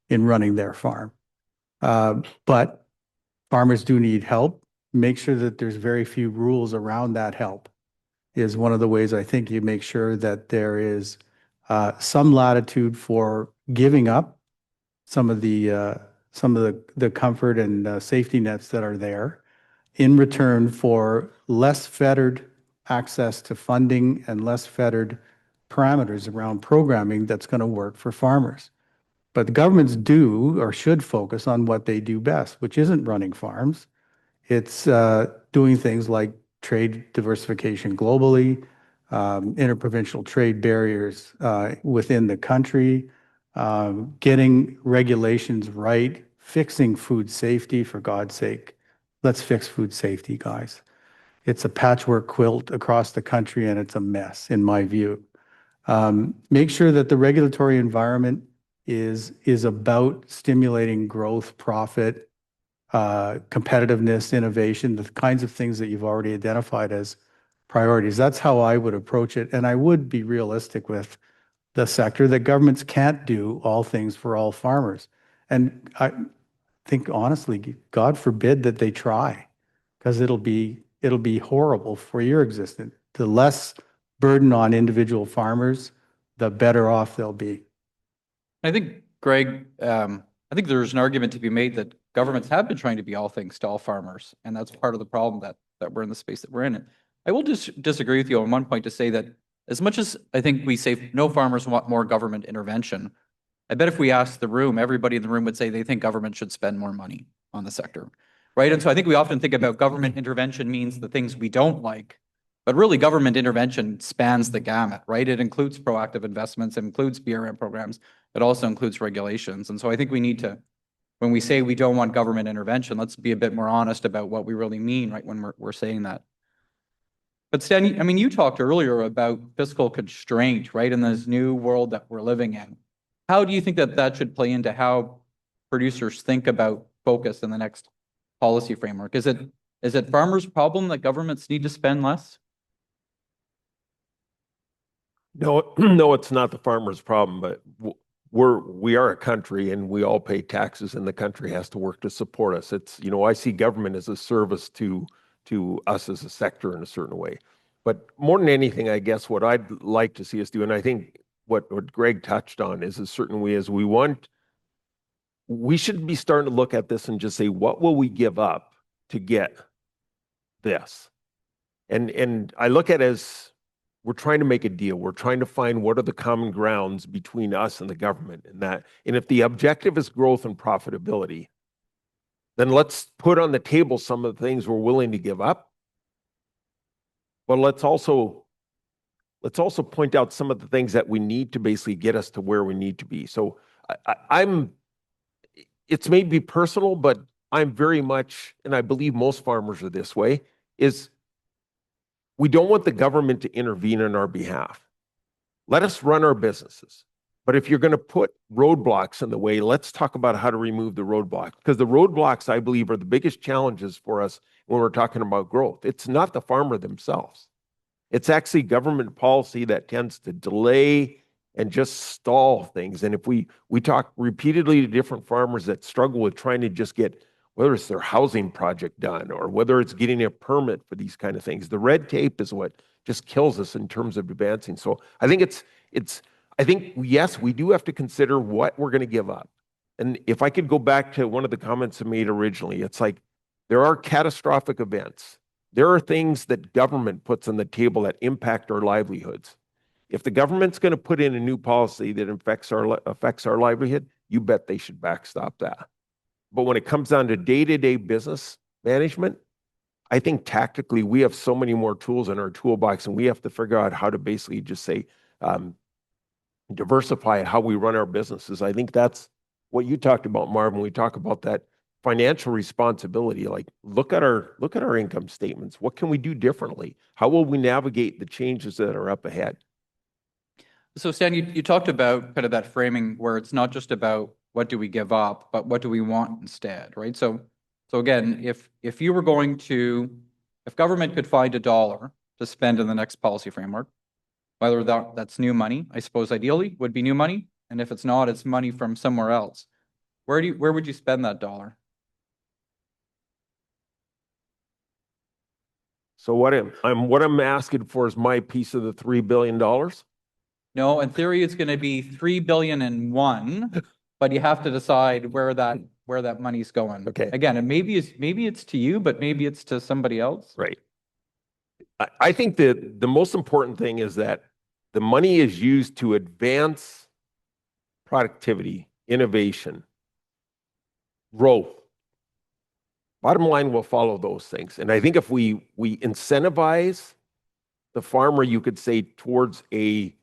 Speaker 2: in running their farm. But farmers do need help. Make sure that there's very few rules around that help is one of the ways I think you make sure that there is some latitude for giving up some of the comfort and safety nets that are there in return for less fettered access to funding and less fettered parameters around programming that's going to work for farmers. But the governments do or should focus on what they do best, which isn't running farms. It's doing things like trade diversification globally, interprovincial trade barriers within the country, getting regulations right, fixing food safety, for God's sake. Let's fix food safety, guys. It's a patchwork quilt across the country, and it's a mess, in my view. Make sure that the regulatory environment is about stimulating growth, profit, competitiveness, innovation, the kinds of things that you've already identified as priorities. That's how I would approach it. And I would be realistic with the sector that governments can't do all things for all farmers. And I think honestly, God forbid that they try, because it'll be horrible for your existence. The less burden on individual farmers, the better off they'll be.
Speaker 1: I think, Greg, I think there's an argument to be made that governments have been trying to be all things to all farmers, and that's part of the problem that we're in the space that we're in. I will disagree with you on one point to say that as much as I think we say no farmers want more government intervention, I bet if we asked the room, everybody in the room would say they think government should spend more money on the sector, right? And so I think we often think about government intervention means the things we don't like, but really government intervention spans the gamut, right? It includes proactive investments, it includes BRM programs, it also includes regulations. And so I think we need to when we say we don't want government intervention, let's be a bit more honest about what we really mean, right, when we're saying that. But Stan, I mean, you talked earlier about fiscal constraint, right, in this new world that we're living in. How do you think that that should play into how producers think about focus in the next policy framework? Is it farmers' problem that governments need to spend less?
Speaker 3: No, no, it's not the farmer's problem, but we are a country and we all pay taxes and the country has to work to support us. It's, you know, I see government as a service to us as a sector in a certain way. But more than anything, I guess what I'd like to see us do, and I think what Greg touched on is a certain way is we should be starting to look at this and just say, what will we give up to get this? And I look at it as we're trying to make a deal. We're trying to find what are the common grounds between us and the government and if the objective is growth and profitability, then let's put on the table some of the things we're willing to give up. But let's also point out some of the things that we need to basically get us to where we need to be. So it's maybe personal, but I'm very much, and I believe most farmers are this way, is we don't want the government to intervene on our behalf. Let us run our businesses. But if you're going to put roadblocks in the way, let's talk about how to remove the roadblocks. Because the roadblocks, I believe, are the biggest challenges for us when we're talking about growth. It's not the farmer themselves. It's actually government policy that tends to delay and just stall things. And if we talk repeatedly to different farmers that struggle with trying to just get, whether it's their housing project done or whether it's getting a permit for these kind of things, the red tape is what just kills us in terms of advancing. So I think yes, we do have to consider what we're going to give up. And if I could go back to one of the comments I made originally, it's like there are catastrophic events. There are things that government puts on the table that impact our livelihoods. If the government's going to put in a new policy that affects our livelihood, you bet they should backstop that. But when it comes down to day-to-day business management, I think tactically we have so many more tools in our toolbox, and we have to figure out how to basically just say, diversify how we run our businesses. I think that's what you talked about, Marvin. We talk about that financial responsibility. Like, look at our income statements. What can we do differently? How will we navigate the changes that are up ahead?
Speaker 1: So Stan, you talked about kind of that framing where it's not just about what do we give up, but what do we want instead, right? So again, if government could find $1 to spend in the next policy framework, whether that's new money, I suppose ideally would be new money, and if it's not, it's money from somewhere else. Where would you spend that $1?
Speaker 3: So what I'm asking for is my piece of the $3 billion.
Speaker 1: No, in theory, it's going to be 3,000,000,001, but you have to decide where that money's going.
Speaker 3: Okay.
Speaker 1: Again, and maybe it's to you, but maybe it's to somebody else.
Speaker 3: Right. I think that the most important thing is that the money is used to advance productivity, innovation, growth. Bottom line will follow those things. And I think if we incentivize the farmer, you could say, towards a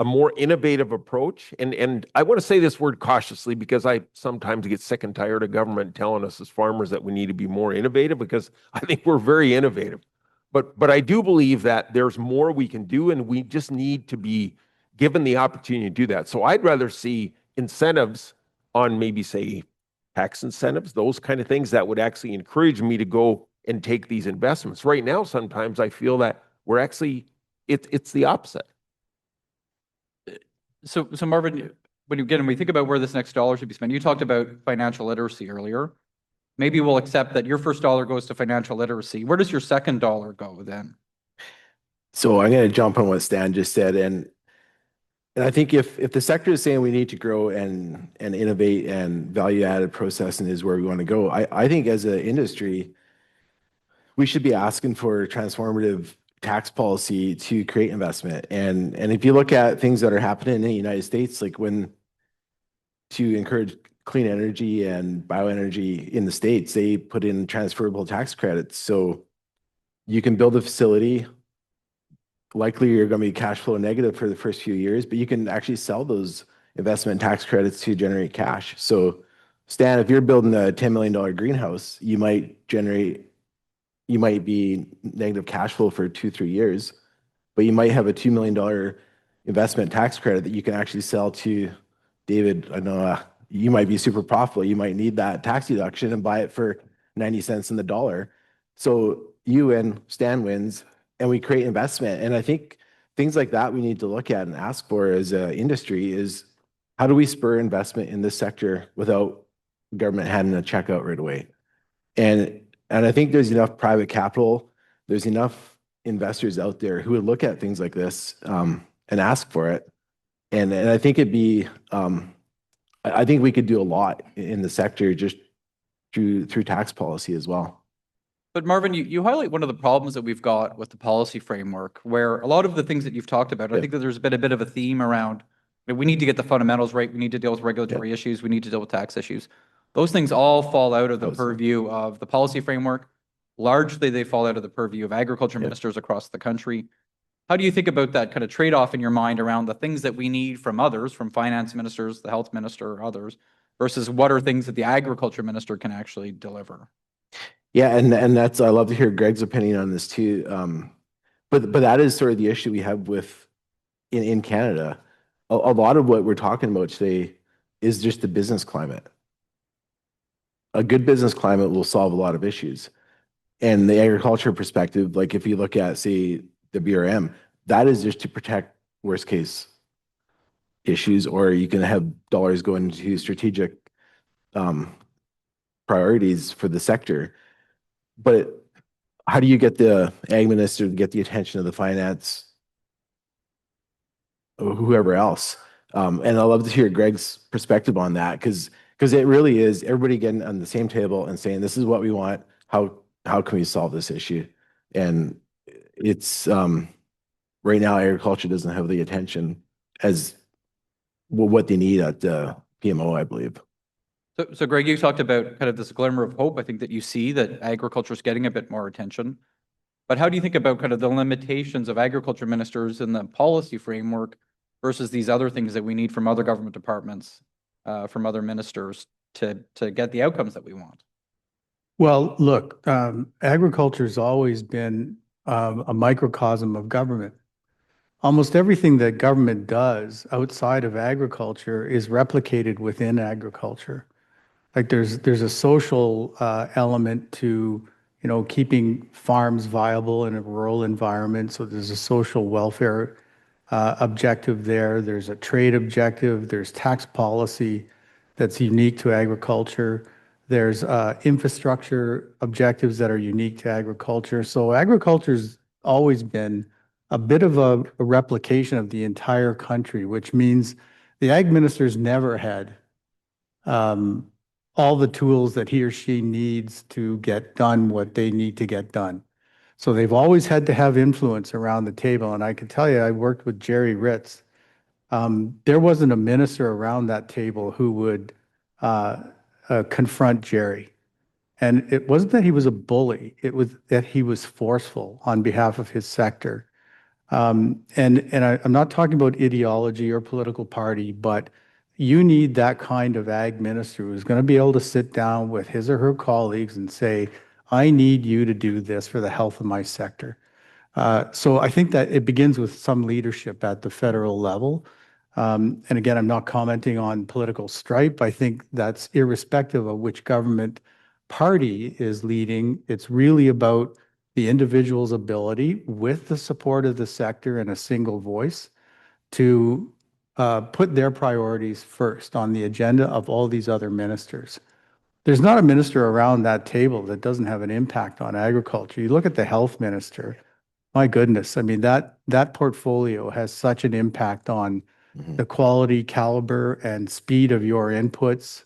Speaker 3: more innovative approach. And I want to say this word cautiously because I sometimes get sick and tired of government telling us as farmers that we need to be more innovative, because I think we're very innovative. But I do believe that there's more we can do, and we just need to be given the opportunity to do that. So I'd rather see incentives on maybe, say, tax incentives, those kind of things that would actually encourage me to go and take these investments. Right now, sometimes I feel that we're actually, it's the opposite.
Speaker 1: So Marvin, when we think about where this next $1 should be spent, you talked about financial literacy earlier. Maybe we'll accept that your first $1 goes to financial literacy. Where does your second $1 go then?
Speaker 4: So I'm going to jump on what Stan just said, and I think if the sector is saying we need to grow and innovate and value-added processing is where we want to go, I think as an industry, we should be asking for transformative tax policy to create investment. And if you look at things that are happening in the United States, like to encourage clean energy and bioenergy in the States, they put in transferable tax credits. So you can build a facility. Likely you're going to be cash flow negative for the first few years, but you can actually sell those investment tax credits to generate cash. So Stan, if you're building a $10 million greenhouse, you might be negative cash flow for 2-3 years, but you might have a $2 million investment tax credit that you can actually sell to David. I know you might be super profitable. You might need that tax deduction and buy it for 90 cents in the dollar. So you and Stan wins, and we create investment. And I think things like that we need to look at and ask for as an industry is, how do we spur investment in this sector without government handing a check out right away? And I think there's enough private capital, there's enough investors out there who would look at things like this and ask for it. And I think I think we could do a lot in the sector just through tax policy as well.
Speaker 1: But Marvin, you highlight one of the problems that we've got with the policy framework, where a lot of the things that you've talked about, I think that there's been a bit of a theme around, we need to get the fundamentals right, we need to deal with regulatory issues, we need to deal with tax issues. Those things all fall out of the purview of the policy framework. Largely, they fall out of the purview of agriculture ministers across the country. How do you think about that kind of trade-off in your mind around the things that we need from others, from finance ministers, the health minister, or others, versus what are things that the agriculture minister can actually deliver?
Speaker 4: Yeah, and that's, I love to hear Greg's opinion on this too. But that is sort of the issue we have with in Canada. A lot of what we're talking about today is just the business climate. A good business climate will solve a lot of issues. And the agriculture perspective, like if you look at, say, the BRM, that is just to protect worst case issues, or you can have dollars going into strategic priorities for the sector. But how do you get the ag minister to get the attention of the finance or whoever else? And I love to hear Greg's perspective on that, because it really is everybody getting on the same table and saying, this is what we want. How can we solve this issue? And it's right now agriculture doesn't have the attention as what they need at the PMO, I believe.
Speaker 1: So Greg, you talked about kind of this glimmer of hope. I think that you see that agriculture is getting a bit more attention. But how do you think about kind of the limitations of agriculture ministers in the policy framework versus these other things that we need from other government departments, from other ministers to get the outcomes that we want?
Speaker 2: Well, look, agriculture's always been a microcosm of government. Almost everything that government does outside of agriculture is replicated within agriculture. Like there's a social element to, keeping farms viable in a rural environment. So there's a social welfare objective there. There's a trade objective. There's tax policy that's unique to agriculture. There's infrastructure objectives that are unique to agriculture. So agriculture's always been a bit of a replication of the entire country, which means the ag minister's never had all the tools that he or she needs to get done what they need to get done. So they've always had to have influence around the table. And I can tell you, I worked with Jerry Ritz. There wasn't a minister around that table who would confront Jerry. And it wasn't that he was a bully, it was that he was forceful on behalf of his sector. I'm not talking about ideology or political party, but you need that kind of ag minister who's going to be able to sit down with his or her colleagues and say, I need you to do this for the health of my sector. So I think that it begins with some leadership at the federal level. And again, I'm not commenting on political stripe. I think that's irrespective of which government party is leading. It's really about the individual's ability, with the support of the sector and a single voice, to put their priorities first on the agenda of all these other ministers. There's not a minister around that table that doesn't have an impact on agriculture. You look at the health minister, my goodness, I mean, that portfolio has such an impact on the quality, caliber, and speed of your inputs,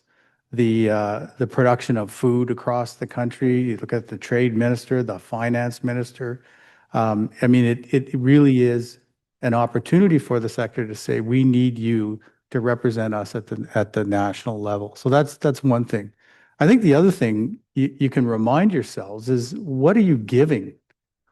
Speaker 2: the production of food across the country. You look at the trade minister, the finance minister. I mean, it really is an opportunity for the sector to say, we need you to represent us at the national level. So that's one thing. I think the other thing you can remind yourselves is, what are you giving?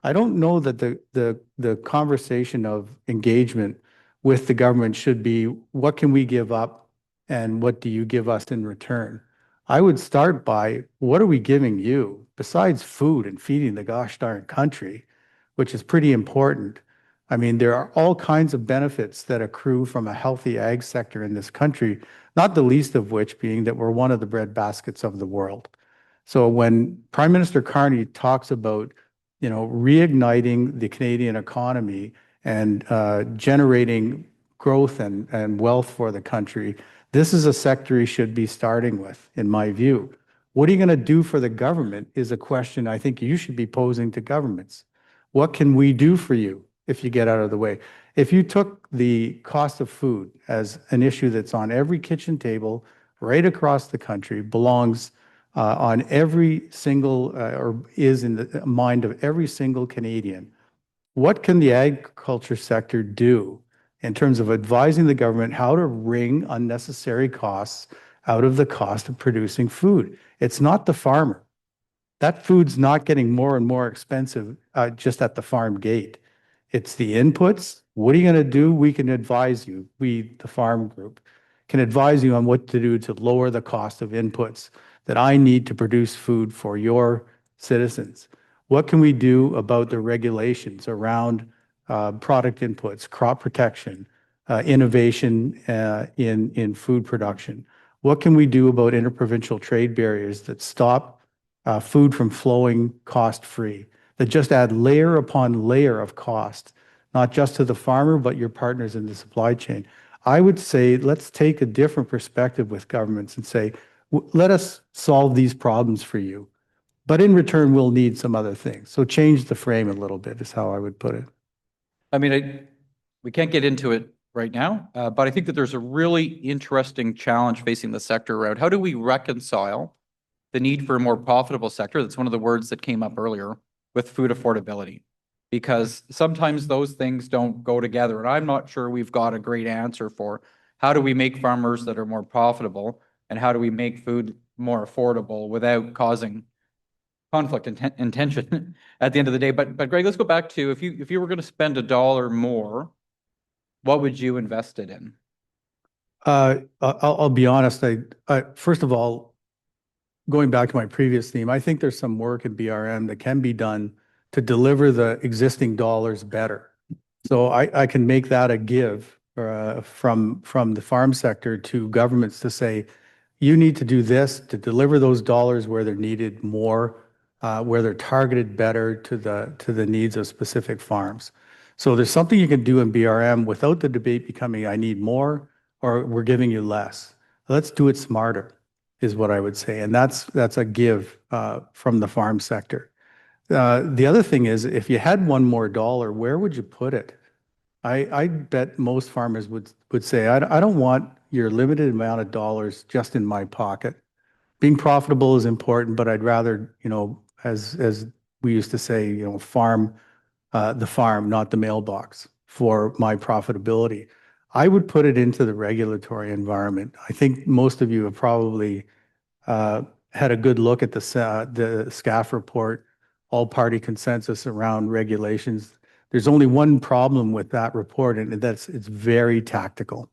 Speaker 2: I don't know that the conversation of engagement with the government should be, what can we give up and what do you give us in return? I would start by, what are we giving you besides food and feeding the gosh darn country, which is pretty important. I mean, there are all kinds of benefits that accrue from a healthy ag sector in this country, not the least of which being that we're one of the bread baskets of the world. So when Prime Minister Carney talks about, reigniting the Canadian economy and generating growth and wealth for the country, this is a sector he should be starting with, in my view. What are you going to do for the government is a question I think you should be posing to governments. What can we do for you if you get out of the way? If you took the cost of food as an issue that's on every kitchen table right across the country, belongs on every single, or is in the mind of every single Canadian, what can the agriculture sector do in terms of advising the government how to wring unnecessary costs out of the cost of producing food? It's not the farmer. That food's not getting more and more expensive just at the farm gate. It's the inputs. What are you going to do? We can advise you. We, the farm group, can advise you on what to do to lower the cost of inputs that I need to produce food for your citizens. What can we do about the regulations around product inputs, crop protection, innovation in food production? What can we do about interprovincial trade barriers that stop food from flowing cost-free, that just add layer upon layer of cost, not just to the farmer, but your partners in the supply chain? I would say let's take a different perspective with governments and say, let us solve these problems for you. But in return, we'll need some other things. So change the frame a little bit is how I would put it.
Speaker 1: I mean, we can't get into it right now, but I think that there's a really interesting challenge facing the sector around how do we reconcile the need for a more profitable sector, that's one of the words that came up earlier, with food affordability. Because sometimes those things don't go together. And I'm not sure we've got a great answer for how do we make farmers that are more profitable and how do we make food more affordable without causing conflict and tension at the end of the day. But Greg, let's go back to if you were going to spend $1 more, what would you invest it in?
Speaker 2: I'll be honest. First of all, going back to my previous theme, I think there's some work in BRM that can be done to deliver the existing dollars better. So I can make that a give from the farm sector to governments to say, you need to do this to deliver those dollars where they're needed more, where they're targeted better to the needs of specific farms. So there's something you can do in BRM without the debate becoming, I need more, or we're giving you less. Let's do it smarter, is what I would say. And that's a give from the farm sector. The other thing is, if you had one more dollar, where would you put it? I bet most farmers would say, I don't want your limited amount of dollars just in my pocket. Being profitable is important, but I'd rather, as we used to say, farm the farm, not the mailbox for my profitability. I would put it into the regulatory environment. I think most of you have probably had a good look at the SCAF report, all-party consensus around regulations. There's only one problem with that report, and it's very tactical.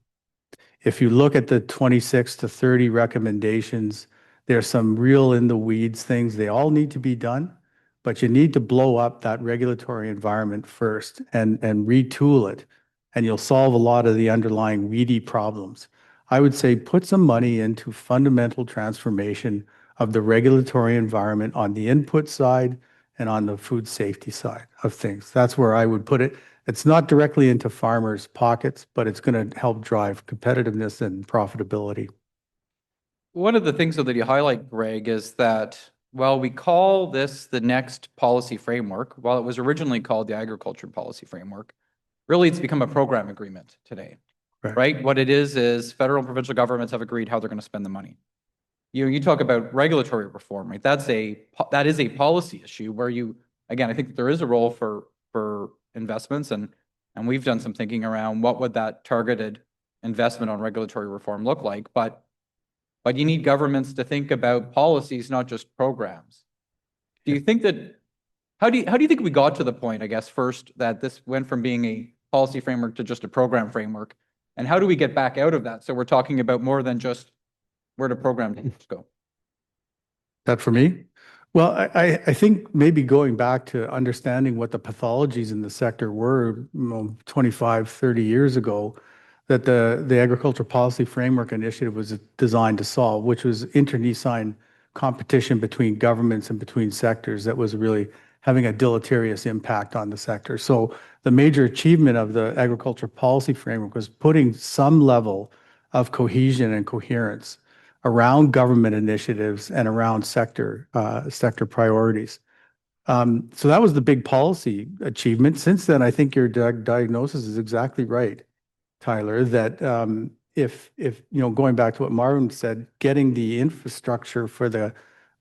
Speaker 2: If you look at the 26 to 30 recommendations, there's some real in the weeds things. They all need to be done, but you need to blow up that regulatory environment first and retool it, and you'll solve a lot of the underlying weedy problems. I would say put some money into fundamental transformation of the regulatory environment on the input side and on the food safety side of things. That's where I would put it. It's not directly into farmers' pockets, but it's going to help drive competitiveness and profitability.
Speaker 1: One of the things that you highlight, Greg, is that while we call this the next policy framework, while it was originally called the Agriculture Policy Framework, really it's become a program agreement today, right? What it is federal and provincial governments have agreed how they're going to spend the money. You talk about regulatory reform, right? That is a policy issue where again, I think that there is a role for investments and we've done some thinking around what would that targeted investment on regulatory reform look like, but you need governments to think about policies, not just programs. Do you think that, how do you think we got to the point, I guess, first, that this went from being a policy framework to just a program framework? And how do we get back out of that? So we're talking about more than just where the program go.
Speaker 2: That for me? Well, I think maybe going back to understanding what the pathologies in the sector were 25, 30 years ago, that the Agriculture Policy Framework Initiative was designed to solve, which was internecine competition between governments and between sectors that was really having a deleterious impact on the sector. So the major achievement of the Agriculture Policy Framework was putting some level of cohesion and coherence around government initiatives and around sector priorities. So that was the big policy achievement. Since then, I think your diagnosis is exactly right, Tyler, that if going back to what Marvin said, getting the infrastructure for the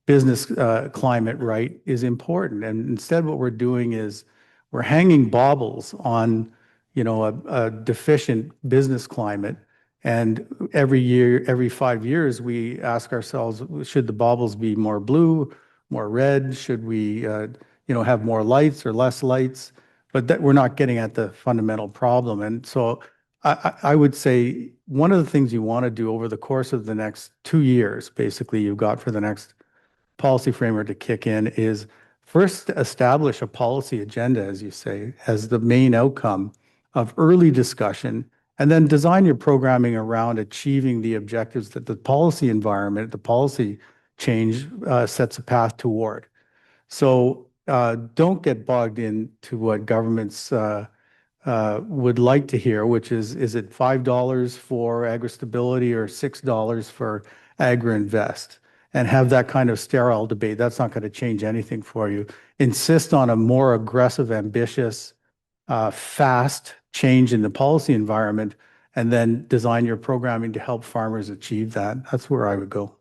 Speaker 2: business climate right is important. And instead, what we're doing is we're hanging baubles on, a deficient business climate. And every year, every 5 years, we ask ourselves, should the baubles be more blue, more red? Should we, have more lights or less lights? But that we're not getting at the fundamental problem. And so I would say one of the things you want to do over the course of the next 2 years, basically, you've got for the next policy framework to kick in is first establish a policy agenda, as you say, as the main outcome of early discussion, and then design your programming around achieving the objectives that the policy environment, the policy change sets a path toward. So don't get bogged into what governments would like to hear, which is it $5 for agri-stability or $6 for agri-invest? And have that kind of sterile debate. That's not going to change anything for you. Insist on a more aggressive, ambitious, fast change in the policy environment, and then design your programming to help farmers achieve that. That's where I would go.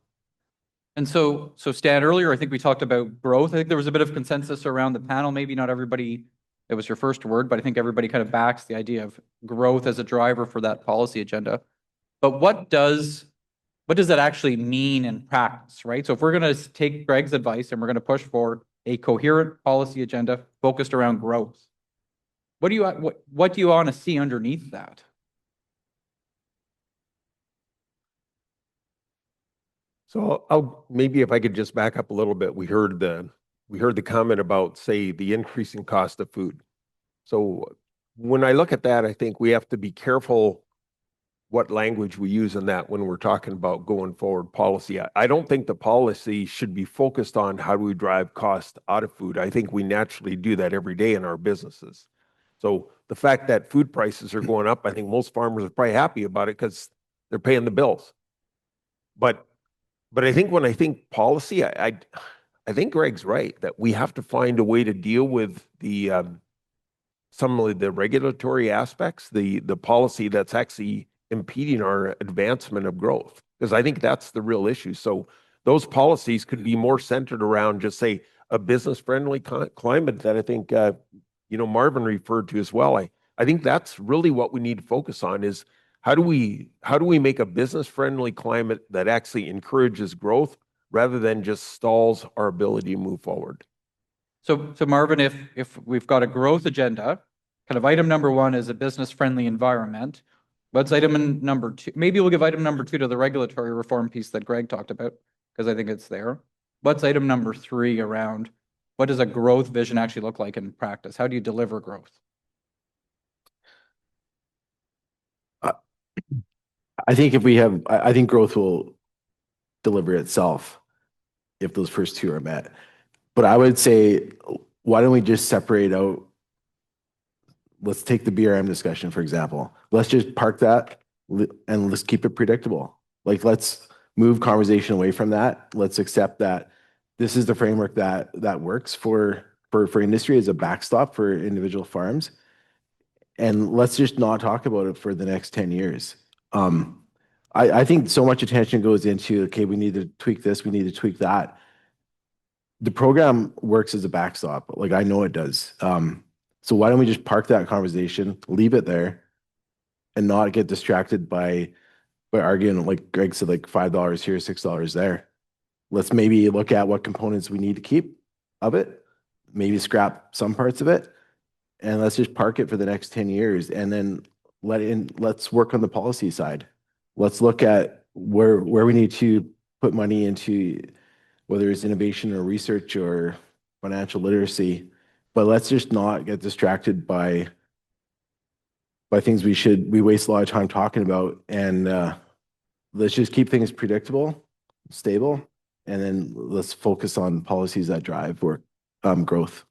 Speaker 1: And so Stan, earlier, I think we talked about growth. I think there was a bit of consensus around the panel. Maybe not everybody, it was your first word, but I think everybody kind of backs the idea of growth as a driver for that policy agenda. But what does that actually mean in practice, right? So if we're going to take Greg's advice and we're going to push for a coherent policy agenda focused around growth, what do you want to see underneath that?
Speaker 3: So maybe if I could just back up a little bit, we heard the comment about, say, the increasing cost of food. So when I look at that, I think we have to be careful what language we use in that when we're talking about going forward policy. I don't think the policy should be focused on how do we drive cost out of food. I think we naturally do that every day in our businesses. So the fact that food prices are going up, I think most farmers are probably happy about it because they're paying the bills. But I think when I think policy, I think Greg's right that we have to find a way to deal with the some of the regulatory aspects, the policy that's actually impeding our advancement of growth, because I think that's the real issue. So those policies could be more centered around just say a business-friendly climate that I think Marvin referred to as well. I think that's really what we need to focus on is how do we make a business-friendly climate that actually encourages growth rather than just stalls our ability to move forward.
Speaker 1: So Marvin, if we've got a growth agenda, kind of item number one is a business-friendly environment. What's item number two? Maybe we'll give item number two to the regulatory reform piece that Greg talked about, because I think it's there. What's item number three around what does a growth vision actually look like in practice? How do you deliver growth?
Speaker 4: I think I think growth will deliver itself if those first two are met. But I would say, why don't we just separate out? Let's take the BRM discussion, for example. Let's just park that and let's keep it predictable. Like, let's move conversation away from that. Let's accept that this is the framework that works for industry as a backstop for individual farms. And let's just not talk about it for the next 10 years. I think so much attention goes into, okay, we need to tweak this, we need to tweak that. The program works as a backstop. Like, I know it does. So why don't we just park that conversation, leave it there, and not get distracted by arguing, like Greg said, like $5 here, $6 there. Let's maybe look at what components we need to keep of it, maybe scrap some parts of it, and let's just park it for the next 10 years. And then let's work on the policy side. Let's look at where we need to put money into whether it's innovation or research or financial literacy. But let's just not get distracted by things we waste a lot of time talking about, and let's just keep things predictable, stable, and then let's focus on policies that drive work growth.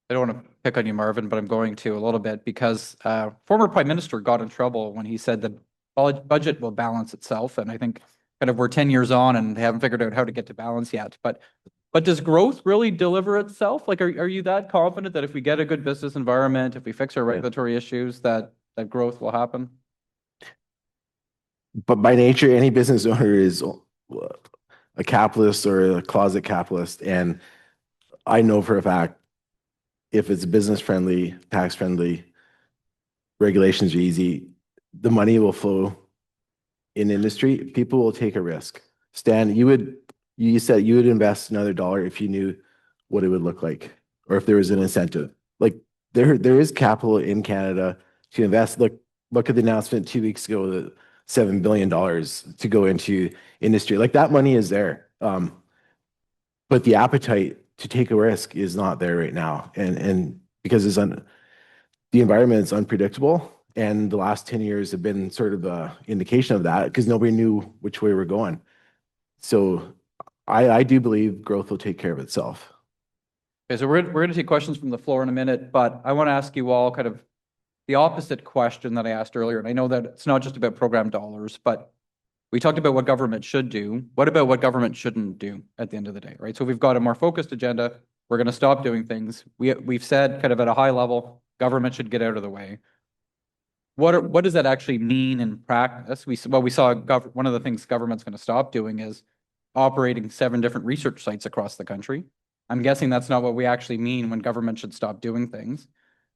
Speaker 1: I don't want to pick on you, Marvin, but I'm going to a little bit because former Prime Minister got in trouble when he said the budget will balance itself. And I think kind of we're 10 years on and they haven't figured out how to get to balance yet. But does growth really deliver itself? Like, are you that confident that if we get a good business environment, if we fix our regulatory issues, that growth will happen?
Speaker 4: But by nature, any business owner is a capitalist or a closet capitalist. And I know for a fact, if it's business friendly, tax friendly, regulations are easy, the money will flow in industry. People will take a risk. Stan, you said you would invest another dollar if you knew what it would look like, or if there was an incentive. Like there is capital in Canada to invest. Look at the announcement 2 weeks ago, the $7 billion to go into industry. Like that money is there. But the appetite to take a risk is not there right now. And because the environment is unpredictable, and the last 10 years have been sort of the indication of that because nobody knew which way we're going. So I do believe growth will take care of itself.
Speaker 1: Okay, so we're going to take questions from the floor in a minute, but I want to ask you all kind of the opposite question that I asked earlier. And I know that it's not just about program dollars, but we talked about what government should do. What about what government shouldn't do at the end of the day, right? So we've got a more focused agenda. We're going to stop doing things. We've said kind of at a high level, government should get out of the way. What does that actually mean in practice? We saw one of the things government's going to stop doing is operating 7 different research sites across the country. I'm guessing that's not what we actually mean when government should stop doing things.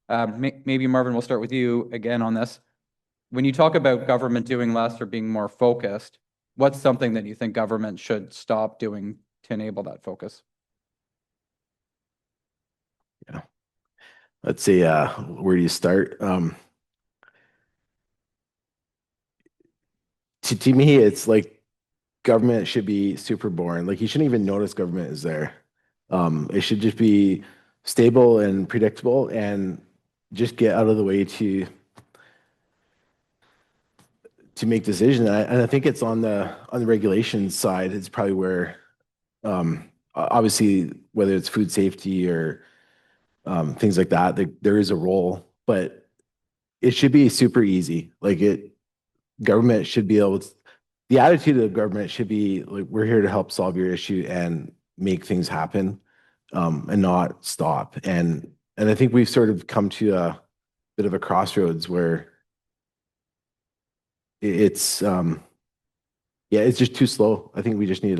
Speaker 1: Maybe Marvin, we'll start with you again on this. When you talk about government doing less or being more focused, what's something that you think government should stop doing to enable that focus?
Speaker 4: Yeah. Let's see, where do you start? To me, it's like government should be super boring. Like you shouldn't even notice government is there. It should just be stable and predictable and just get out of the way to make decisions. And I think it's on the regulations side, it's probably where obviously whether it's food safety or things like that, there is a role, but it should be super easy. Like government should be able to, the attitude of government should be like, we're here to help solve your issue and make things happen, and not stop. And I think we've sort of come to a bit of a crossroads where it's it's just too slow. I think we just need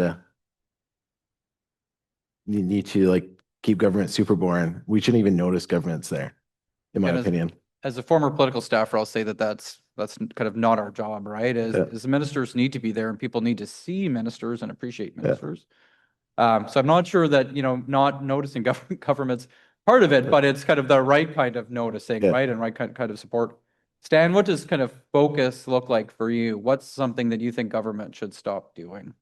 Speaker 4: to like keep government super boring. We shouldn't even notice government's there, in my opinion.
Speaker 1: As a former political staffer, I'll say that's kind of not our job, right? As ministers need to be there and people need to see ministers and appreciate ministers. So I'm not sure that, not noticing government's part of it, but it's kind of the right kind of noticing, right? And right kind of support. Stan, what does kind of focus look like for you? What's something that you think government should stop doing?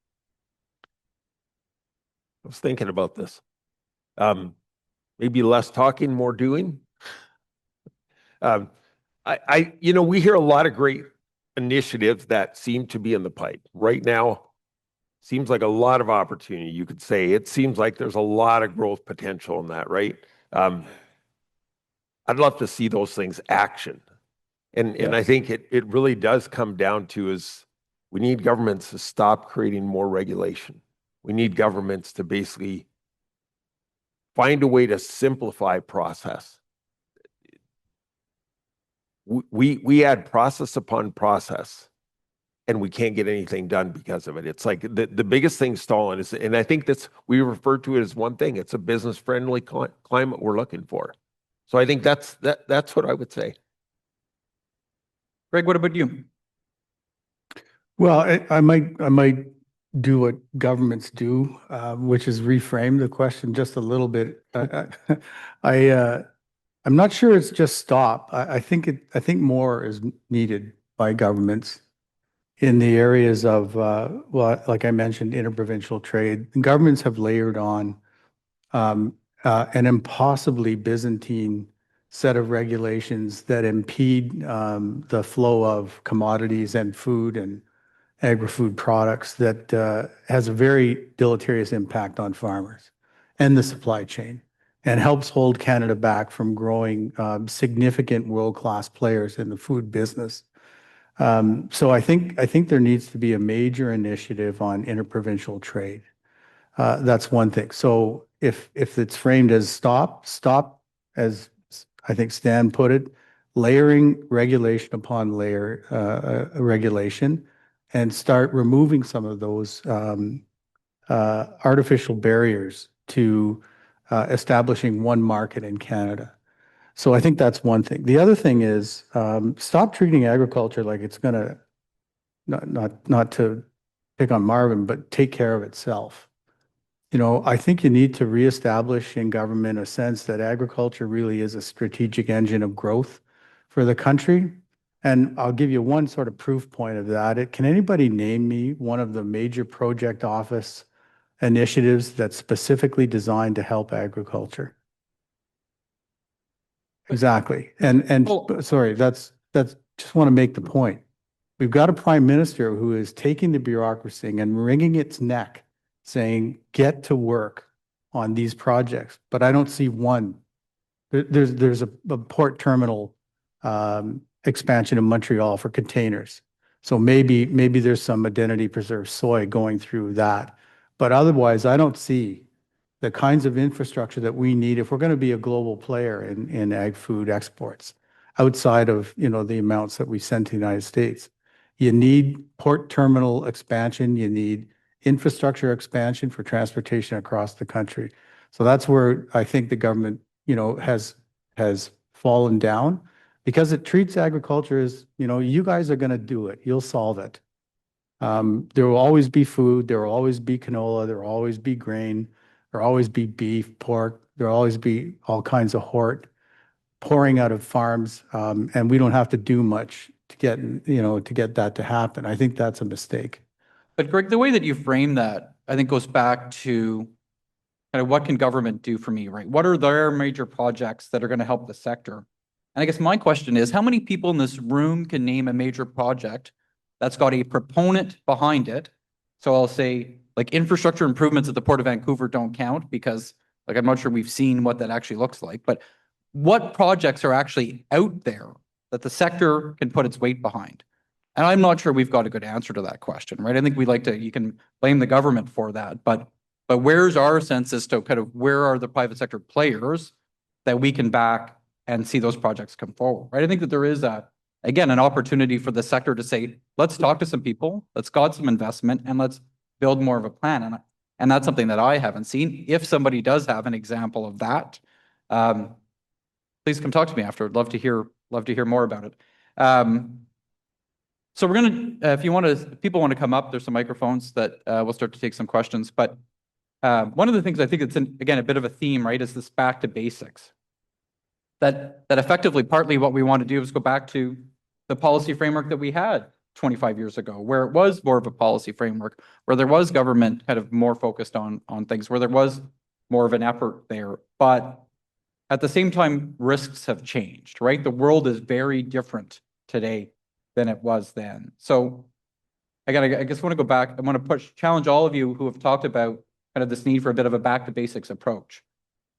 Speaker 3: I was thinking about this. Maybe less talking, more doing. We hear a lot of great initiatives that seem to be in the pipe right now. Seems like a lot of opportunity, you could say. It seems like there's a lot of growth potential in that, right? I'd love to see those things action. And I think it really does come down to is we need governments to stop creating more regulation. We need governments to basically find a way to simplify process. We add process upon process, and we can't get anything done because of it. It's like the biggest thing stalling is, and I think we refer to it as one thing. It's a business-friendly climate we're looking for. So I think that's what I would say.
Speaker 1: Greg, what about you?
Speaker 2: Well, I might do what governments do, which is reframe the question just a little bit. I'm not sure it's just stop. I think more is needed by governments. in the areas of, well, like I mentioned, interprovincial trade. Governments have layered on an impossibly Byzantine set of regulations that impede the flow of commodities and food and agri-food products that has a very deleterious impact on farmers and the supply chain, and helps hold Canada back from growing significant world-class players in the food business. So I think there needs to be a major initiative on interprovincial trade. That's one thing. So if it's framed as stop, as I think Stan put it, layering regulation upon regulation, and start removing some of those artificial barriers to establishing one market in Canada. So I think that's one thing. The other thing is stop treating agriculture like it's going to, not to pick on Marvin, but take care of itself. You know, I think you need to reestablish in government a sense that agriculture really is a strategic engine of growth for the country. And I'll give you one sort of proof point of that. Can anybody name me one of the major project office initiatives that's specifically designed to help agriculture? Exactly. And
Speaker 1: Well-
Speaker 2: sorry, that's just want to make the point. We've got a prime minister who is taking the bureaucracy and wringing its neck, saying, get to work on these projects. But I don't see one. There's a port terminal expansion in Montreal for containers. So maybe there's some identity preserved soy going through that. But otherwise, I don't see the kinds of infrastructure that we need if we're going to be a global player in ag food exports outside of, you know, the amounts that we send to the United States. You need port terminal expansion. You need infrastructure expansion for transportation across the country. So that's where I think the government, you know, has fallen down because it treats agriculture as, you know, you guys are going to do it. You'll solve it. There will always be food. There will always be canola. There will always be grain. There will always be beef, pork. There will always be all kinds of hort pouring out of farms. And we don't have to do much to get, you know, to get that to happen. I think that's a mistake.
Speaker 1: But Greg, the way that you frame that, I think goes back to kind of what can government do for me, right? What are their major projects that are going to help the sector? And I guess my question is, how many people in this room can name a major project that's got a proponent behind it? So I'll say like infrastructure improvements at the Port of Vancouver don't count because like I'm not sure we've seen what that actually looks like, but what projects are actually out there that the sector can put its weight behind? And I'm not sure we've got a good answer to that question, right? I think we like to, you can blame the government for that, but where's our sense as to kind of where are the private sector players that we can back and see those projects come forward, right? I think that there is again, an opportunity for the sector to say, let's talk to some people, let's got some investment, and let's build more of a plan. And that's something that I haven't seen. If somebody does have an example of that, please come talk to me after. I'd love to hear more about it. So we're going to, if people want to come up, there's some microphones that we'll start to take some questions. But one of the things I think it's, again, a bit of a theme, right, is this back to basics. That effectively partly what we want to do is go back to the policy framework that we had 25 years ago, where it was more of a policy framework, where there was government kind of more focused on things, where there was more of an effort there. But at the same time, risks have changed, right? The world is very different today than it was then. So I guess I want to go back. I want to challenge all of you who have talked about kind of this need for a bit of a back to basics approach.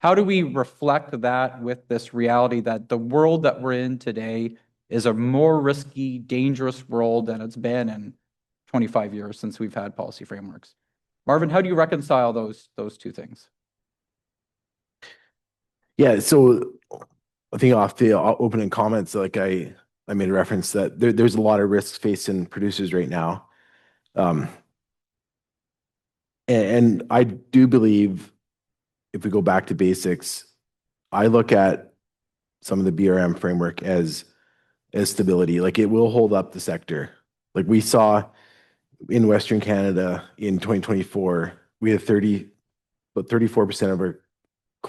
Speaker 1: How do we reflect that with this reality that the world that we're in today is a more risky, dangerous world than it's been in 25 years since we've had policy frameworks? Marvin, how do you reconcile those two things?
Speaker 4: Yeah, so I think off the opening comments, like I made a reference that there's a lot of risks facing producers right now. And I do believe if we go back to basics, I look at some of the BRM framework as stability. Like it will hold up the sector. Like we saw in Western Canada in 2024, we had 34% of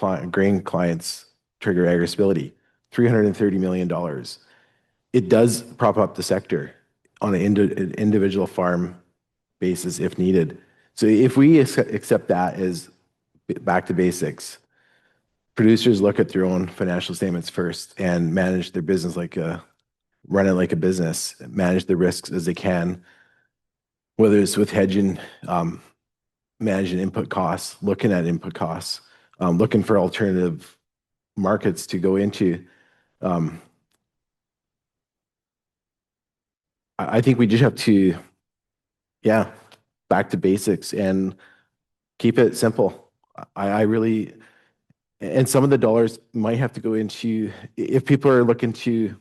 Speaker 4: our grain clients trigger agri-stability, $330 million. It does prop up the sector. on an individual farm basis if needed. So if we accept that as back to basics, producers look at their own financial statements first and manage their business run it like a business, manage the risks as they can, whether it's with hedging, managing input costs, looking at input costs, looking for alternative markets to go into. I think we just have to, yeah, back to basics and keep it simple. I really, and some of the dollars might have to go into, if people are looking to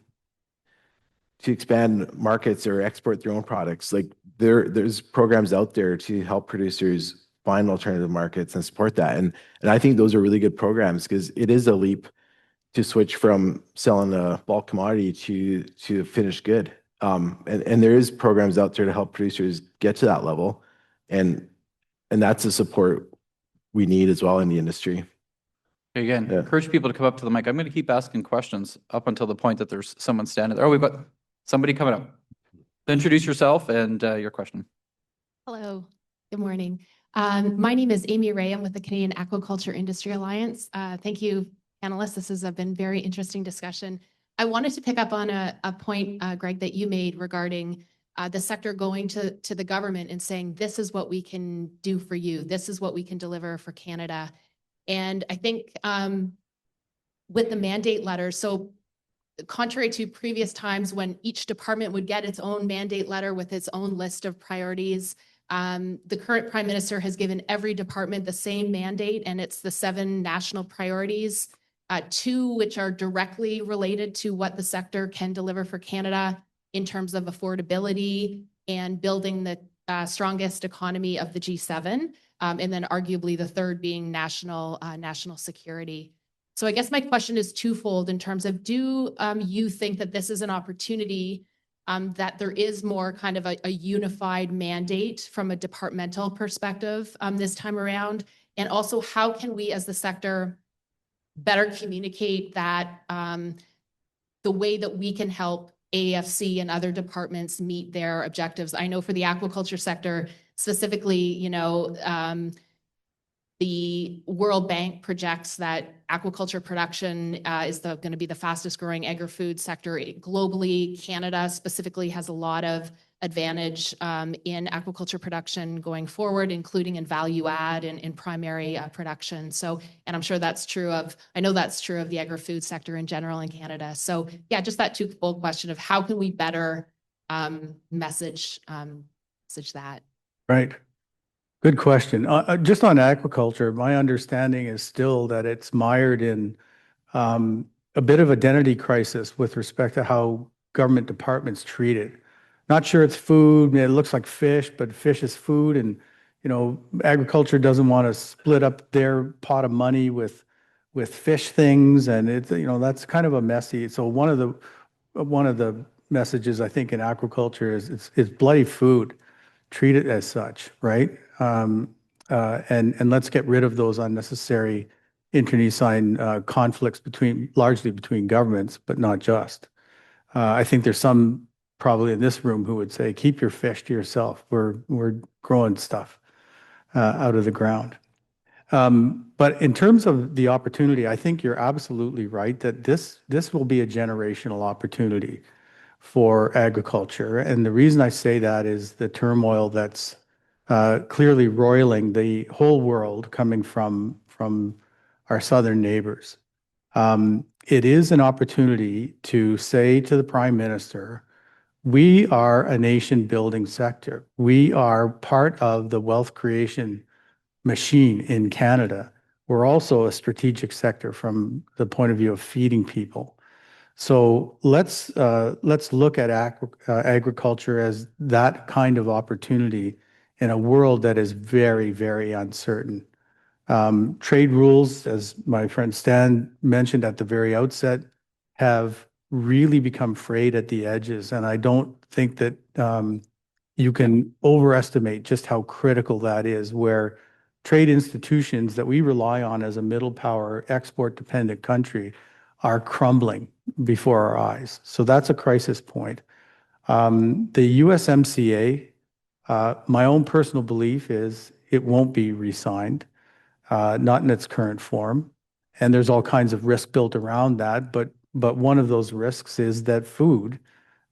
Speaker 4: expand markets or export their own products, like there's programs out there to help producers find alternative markets and support that. And I think those are really good programs because it is a leap to switch from selling a bulk commodity to a finished good. And there is programs out there to help producers get to that level. And that's the support we need as well in the industry.
Speaker 1: Again,
Speaker 4: Yeah.
Speaker 1: encourage people to come up to the mic. I'm going to keep asking questions up until the point that there's someone standing there. Oh, we've got somebody coming up. Introduce yourself and your question.
Speaker 5: Hello, good morning. My name is Amy Ray. I'm with the Canadian Aquaculture Industry Alliance. Thank you, panelists. This has been very interesting discussion. I wanted to pick up on a point, Greg, that you made regarding the sector going to the government and saying, this is what we can do for you. This is what we can deliver for Canada. And I think with the mandate letter, so contrary to previous times when each department would get its own mandate letter with its own list of priorities, the current Prime Minister has given every department the same mandate, and it's the 7 national priorities, 2 which are directly related to what the sector can deliver for Canada in terms of affordability and building the strongest economy of the G7, and then arguably the third being national security. So I guess my question is twofold in terms of, do you think that this is an opportunity that there is more kind of a unified mandate from a departmental perspective this time around? And also, how can we as the sector better communicate that the way that we can help AFC and other departments meet their objectives? I know for the aquaculture sector specifically, you know, the World Bank projects that aquaculture production is going to be the fastest growing agri-food sector globally. Canada specifically has a lot of advantage in aquaculture production going forward, including in value add and in primary production. So, and I'm sure that's true of, I know that's true of the agri-food sector in general in Canada. So yeah, just that twofold question of how can we better message that?
Speaker 2: Right. Good question. Just on aquaculture, my understanding is still that it's mired in a bit of identity crisis with respect to how government departments treat it. Not sure it's food. It looks like fish, but fish is food. And, you know, agriculture doesn't want to split up their pot of money with fish things. And it's, you know, that's kind of a messy. So one of the messages I think in aquaculture is it's bloody food. Treat it as such, right? And let's get rid of those unnecessary internecine conflicts largely between governments, but not just. I think there's some probably in this room who would say, keep your fish to yourself. We're growing stuff out of the ground. But in terms of the opportunity, I think you're absolutely right that this will be a generational opportunity for agriculture. And the reason I say that is the turmoil that's clearly roiling the whole world coming from our southern neighbors. It is an opportunity to say to the Prime Minister, we are a nation building sector. We are part of the wealth creation machine in Canada. We're also a strategic sector from the point of view of feeding people. So let's look at agriculture as that kind of opportunity in a world that is very, very uncertain. Trade rules, as my friend Stan mentioned at the very outset, have really become frayed at the edges. And I don't think that you can overestimate just how critical that is, where trade institutions that we rely on as a middle power, export dependent country are crumbling before our eyes. So that's a crisis point. The USMCA, my own personal belief is it won't be re-signed, not in its current form. And there's all kinds of risk built around that. But one of those risks is that food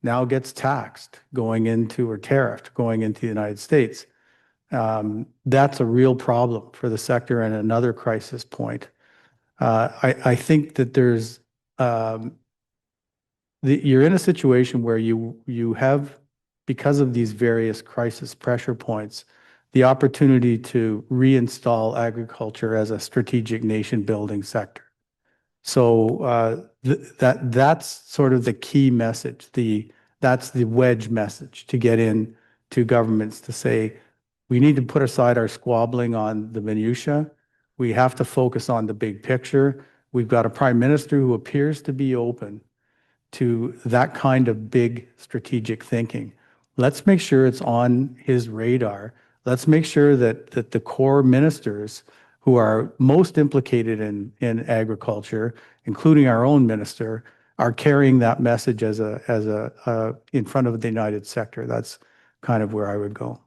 Speaker 2: now gets taxed going into or tariffed going into the United States. That's a real problem for the sector and another crisis point. I think that there's you're in a situation where you have, because of these various crisis pressure points, the opportunity to reinstall agriculture as a strategic nation building sector. So that's sort of the key message. That's the wedge message to get in to governments to say, we need to put aside our squabbling on the minutia. We have to focus on the big picture. We've got a prime minister who appears to be open to that kind of big strategic thinking. Let's make sure it's on his radar. Let's make sure that the core ministers who are most implicated in agriculture, including our own minister, are carrying that message as in front of the United sector. That's kind of where I would go.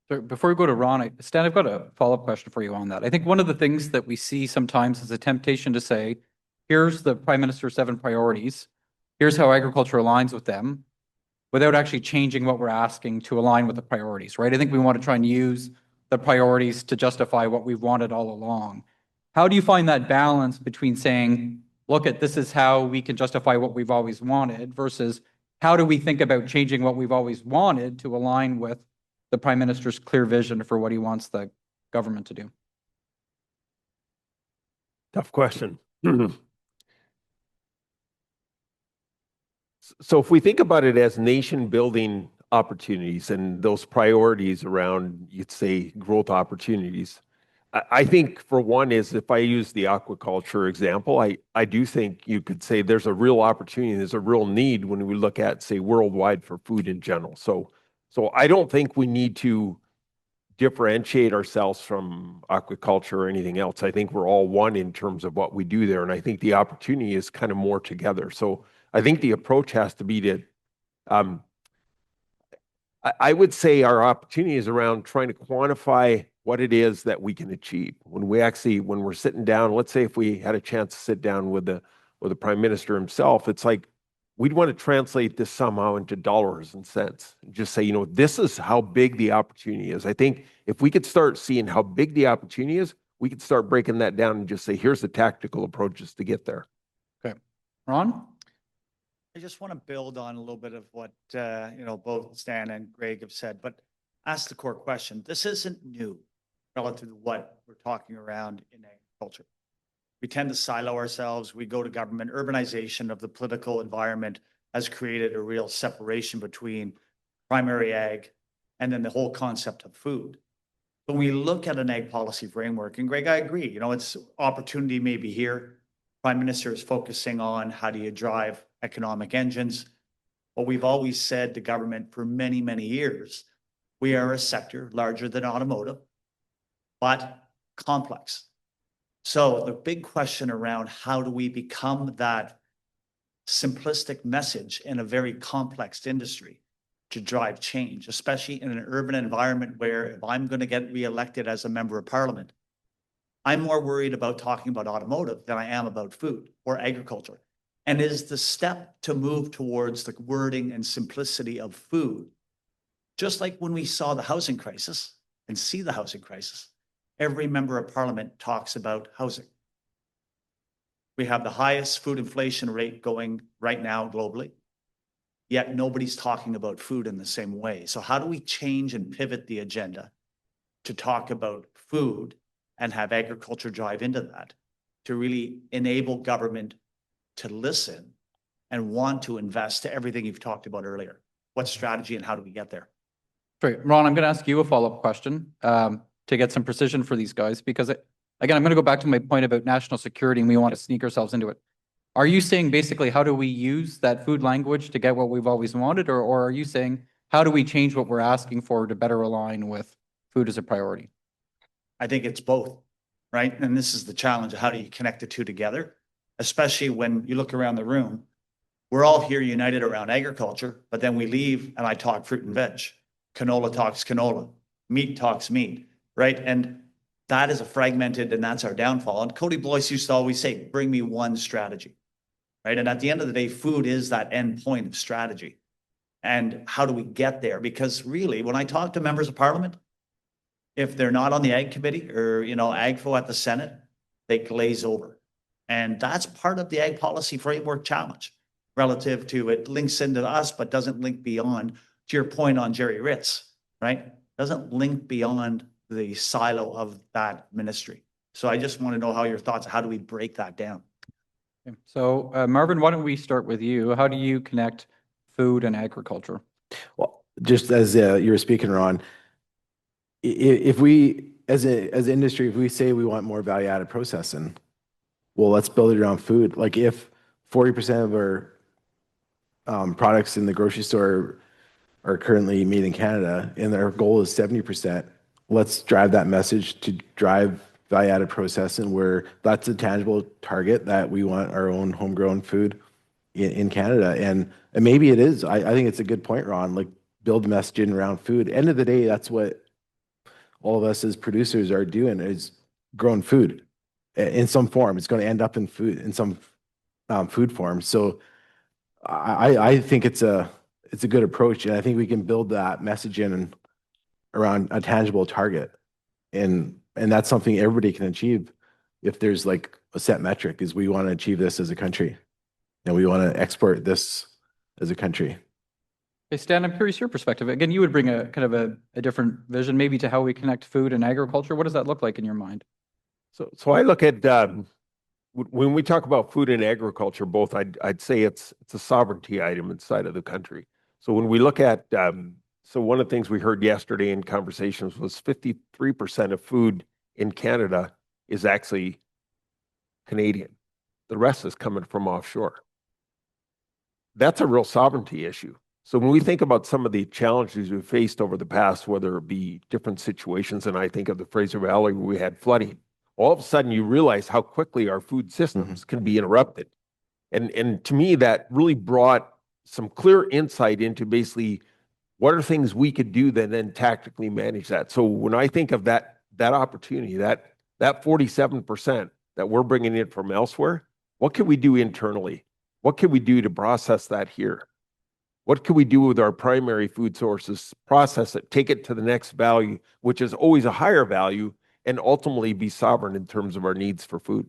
Speaker 1: So before we go to Ron, Stan, I've got a follow-up question for you on that. I think one of the things that we see sometimes is a temptation to say, here's the Prime Minister's 7 priorities. Here's how agriculture aligns with them, without actually changing what we're asking to align with the priorities, right? I think we want to try and use the priorities to justify what we've wanted all along. How do you find that balance between saying, look at this is how we can justify what we've always wanted versus how do we think about changing what we've always wanted to align with the Prime Minister's clear vision for what he wants the government to do?
Speaker 3: Tough question. So if we think about it as nation building opportunities and those priorities around, you'd say, growth opportunities, I think for one is, if I use the aquaculture example, I do think you could say there's a real opportunity, there's a real need when we look at, say, worldwide for food in general. So I don't think we need to differentiate ourselves from aquaculture or anything else. I think we're all one in terms of what we do there. And I think the opportunity is kind of more together. So I think the approach has to be to, I would say our opportunity is around trying to quantify what it is that we can achieve. When we're sitting down, let's say if we had a chance to sit down with the Prime Minister himself, it's like, we'd want to translate this somehow into dollars and cents and just say, this is how big the opportunity is. I think if we could start seeing how big the opportunity is, we could start breaking that down and just say, here's the tactical approaches to get there.
Speaker 1: Okay. Ron?
Speaker 6: I just want to build on a little bit of what, both Stan and Greg have said, but ask the core question. This isn't new relative to what we're talking around in agriculture. We tend to silo ourselves. We go to government. Urbanization of the political environment has created a real separation between primary ag and then the whole concept of food. When we look at an ag policy framework, and Greg, I agree, it's opportunity maybe here. Prime Minister is focusing on how do you drive economic engines. But we've always said to government for many, many years, we are a sector larger than automotive, but complex. So the big question around how do we become that simplistic message in a very complex industry to drive change, especially in an urban environment where if I'm going to get reelected as a member of parliament, I'm more worried about talking about automotive than I am about food or agriculture. And is the step to move towards the wording and simplicity of food, just like when we saw the housing crisis and see the housing crisis, every member of parliament talks about housing. We have the highest food inflation rate going right now globally, yet nobody's talking about food in the same way. So how do we change and pivot the agenda to talk about food and have agriculture drive into that to really enable government to listen and want to invest to everything you've talked about earlier? What strategy and how do we get there?
Speaker 1: Great. Ron, I'm going to ask you a follow-up question to get some precision for these guys, because again, I'm going to go back to my point about national security and we want to sneak ourselves into it. Are you saying basically how do we use that food language to get what we've always wanted? Or are you saying how do we change what we're asking for to better align with food as a priority?
Speaker 6: I think it's both, right? And this is the challenge of how do you connect the two together, especially when you look around the room. we're all here united around agriculture, but then we leave and I talk fruit and veg. Canola talks canola, meat talks meat, right? And that is a fragmented, and that's our downfall. And Cody Blois used to always say, bring me one strategy, right? And at the end of the day, food is that end point of strategy. And how do we get there? Because really, when I talk to members of parliament, if they're not on the ag committee or, AGFO at the Senate, they glaze over. And that's part of the ag policy framework challenge relative to it links into us, but doesn't link beyond, to your point on Jerry Ritz, right? Doesn't link beyond the silo of that ministry. So I just want to know how your thoughts, how do we break that down?
Speaker 1: Okay. So Marvin, why don't we start with you? How do you connect food and agriculture?
Speaker 4: Well, just as you were speaking, Ron, if we, as an industry, if we say we want more value added processing, well, let's build it around food. Like if 40% of our products in the grocery store are currently made in Canada and our goal is 70%, let's drive that message to drive value added processing where that's a tangible target that we want our own homegrown food in Canada. And maybe it is. I think it's a good point, Ron, like build messaging around food. End of the day, that's what all of us as producers are doing, is growing food in some form. It's going to end up in food, in some food form. So I think it's a good approach, and I think we can build that messaging around a tangible target, and that's something everybody can achieve if there's like a set metric. Is we want to achieve this as a country, and we want to export this as a country.
Speaker 1: Hey, Stan, I'm curious your perspective. Again, you would bring a kind of a different vision maybe to how we connect food and agriculture. What does that look like in your mind?
Speaker 3: So I look at when we talk about food and agriculture, both I'd say it's a sovereignty item inside of the country. So when we look at so one of the things we heard yesterday in conversations was 53% of food in Canada is actually Canadian. The rest is coming from offshore. That's a real sovereignty issue. So when we think about some of the challenges we've faced over the past, whether it be different situations, and I think of the Fraser Valley where we had flooding, all of a sudden you realize how quickly our food systems can be interrupted. And to me, that really brought some clear insight into basically what are things we could do that then tactically manage that. So when I think of that opportunity, that 47% that we're bringing in from elsewhere, what can we do internally? What can we do to process that here? What can we do with our primary food sources, process it, take it to the next value, which is always a higher value, and ultimately be sovereign in terms of our needs for food?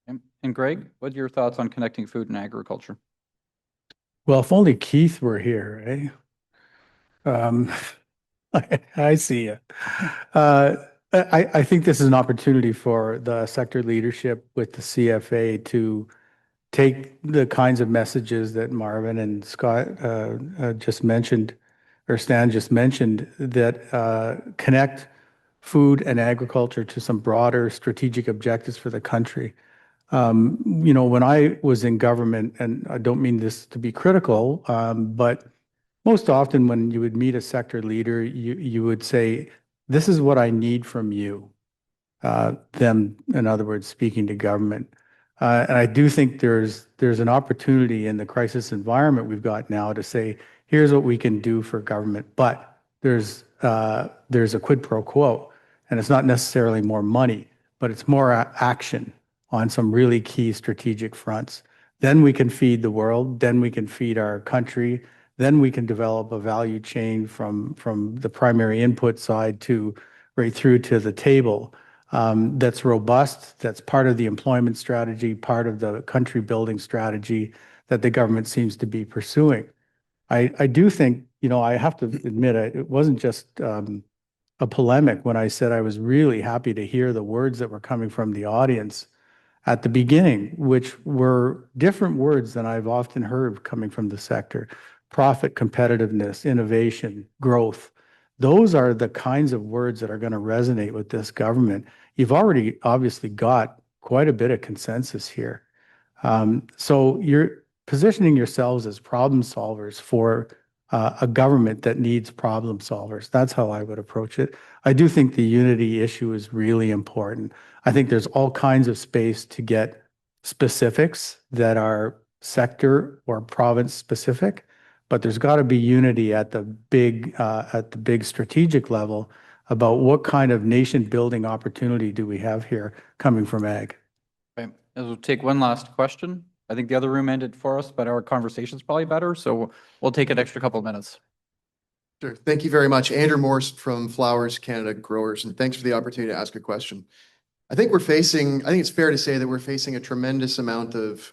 Speaker 1: And Greg, what are your thoughts on connecting food and agriculture?
Speaker 2: Well, if only Keith were here, eh? I see you. I think this is an opportunity for the sector leadership with the CFA to take the kinds of messages that Marvin and Scott just mentioned, or Stan just mentioned, that connect food and agriculture to some broader strategic objectives for the country. When I was in government, and I don't mean this to be critical, but most often when you would meet a sector leader, you would say, this is what I need from you. Them, in other words, speaking to government. And I do think there's an opportunity in the crisis environment we've got now to say, here's what we can do for government, but there's a quid pro quo, and it's not necessarily more money, but it's more action on some really key strategic fronts. Then we can feed the world, then we can feed our country, then we can develop a value chain from the primary input side to right through to the table. That's robust, that's part of the employment strategy, part of the country building strategy that the government seems to be pursuing. I do think, I have to admit, it wasn't just a polemic when I said I was really happy to hear the words that were coming from the audience at the beginning, which were different words than I've often heard coming from the sector. Profit, competitiveness, innovation, growth. Those are the kinds of words that are going to resonate with this government. You've already obviously got quite a bit of consensus here. So you're positioning yourselves as problem solvers for a government that needs problem solvers. That's how I would approach it. I do think the unity issue is really important. I think there's all kinds of space to get specifics that are sector or province specific, but there's got to be unity at the big strategic level about what kind of nation building opportunity do we have here coming from ag.
Speaker 1: Okay, we'll take one last question. I think the other room ended for us, but our conversation's probably better, so we'll take an extra couple of minutes.
Speaker 7: Sure. Thank you very much. Andrew Morse from Flowers Canada Growers, and thanks for the opportunity to ask a question. I think it's fair to say that we're facing a tremendous amount of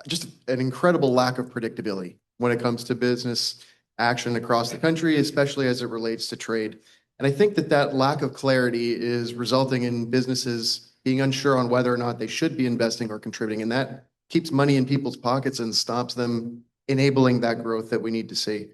Speaker 7: just an incredible lack of predictability when it comes to business action across the country, especially as it relates to trade. And I think that lack of clarity is resulting in businesses being unsure on whether or not they should be investing or contributing. And that keeps money in people's pockets and stops them enabling that growth that we need to see.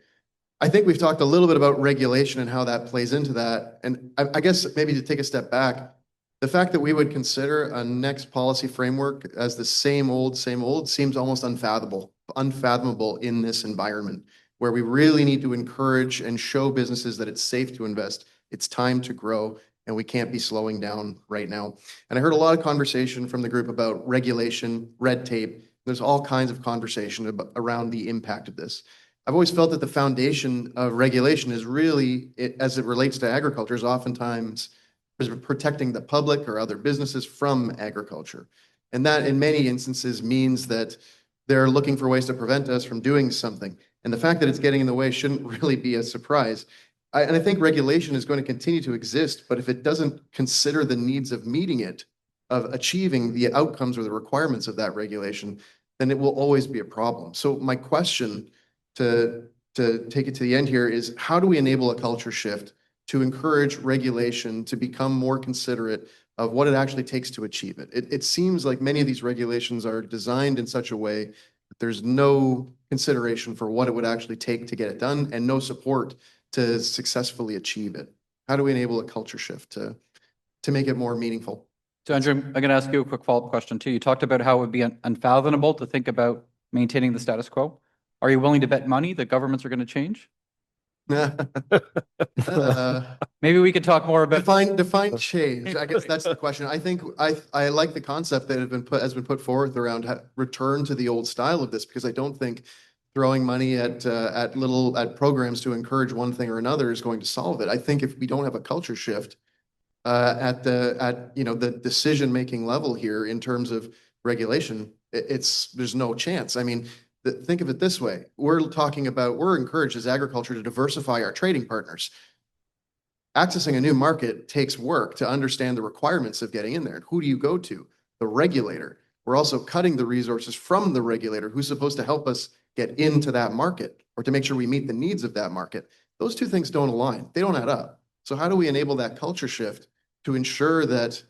Speaker 7: I think we've talked a little bit about regulation and how that plays into that. And I guess maybe to take a step back, the fact that we would consider a next policy framework as the same old seems almost unfathomable in this environment where we really need to encourage and show businesses that it's safe to invest, it's time to grow, and we can't be slowing down right now. And I heard a lot of conversation from the group about regulation, red tape. There's all kinds of conversation around the impact of this. I've always felt that the foundation of regulation is really, as it relates to agriculture, is oftentimes protecting the public or other businesses from agriculture. And that in many instances means that they're looking for ways to prevent us from doing something. And the fact that it's getting in the way shouldn't really be a surprise. And I think regulation is going to continue to exist, but if it doesn't consider the needs of meeting it, of achieving the outcomes or the requirements of that regulation, then it will always be a problem. So my question to take it to the end here is, how do we enable a culture shift to encourage regulation to become more considerate of what it actually takes to achieve it? It seems like many of these regulations are designed in such a way that there's no consideration for what it would actually take to get it done and no support to successfully achieve it. How do we enable a culture shift to make it more meaningful?
Speaker 1: So Andrew, I'm going to ask you a quick follow-up question too. You talked about how it would be unfathomable to think about maintaining the status quo. Are you willing to bet money that governments are going to change? Maybe we could talk more about
Speaker 7: Define change. I guess that's the question. I think I like the concept that has been put forth around return to the old style of this, because I don't think throwing money at programs to encourage one thing or another is going to solve it. I think if we don't have a culture shift at the decision-making level here in terms of regulation, there's no chance. I mean, think of it this way. We're encouraged as agriculture to diversify our trading partners. Accessing a new market takes work to understand the requirements of getting in there. And who do you go to? The regulator. We're also cutting the resources from the regulator who's supposed to help us get into that market or to make sure we meet the needs of that market. Those two things don't align. They don't add up. So how do we enable that culture shift to ensure that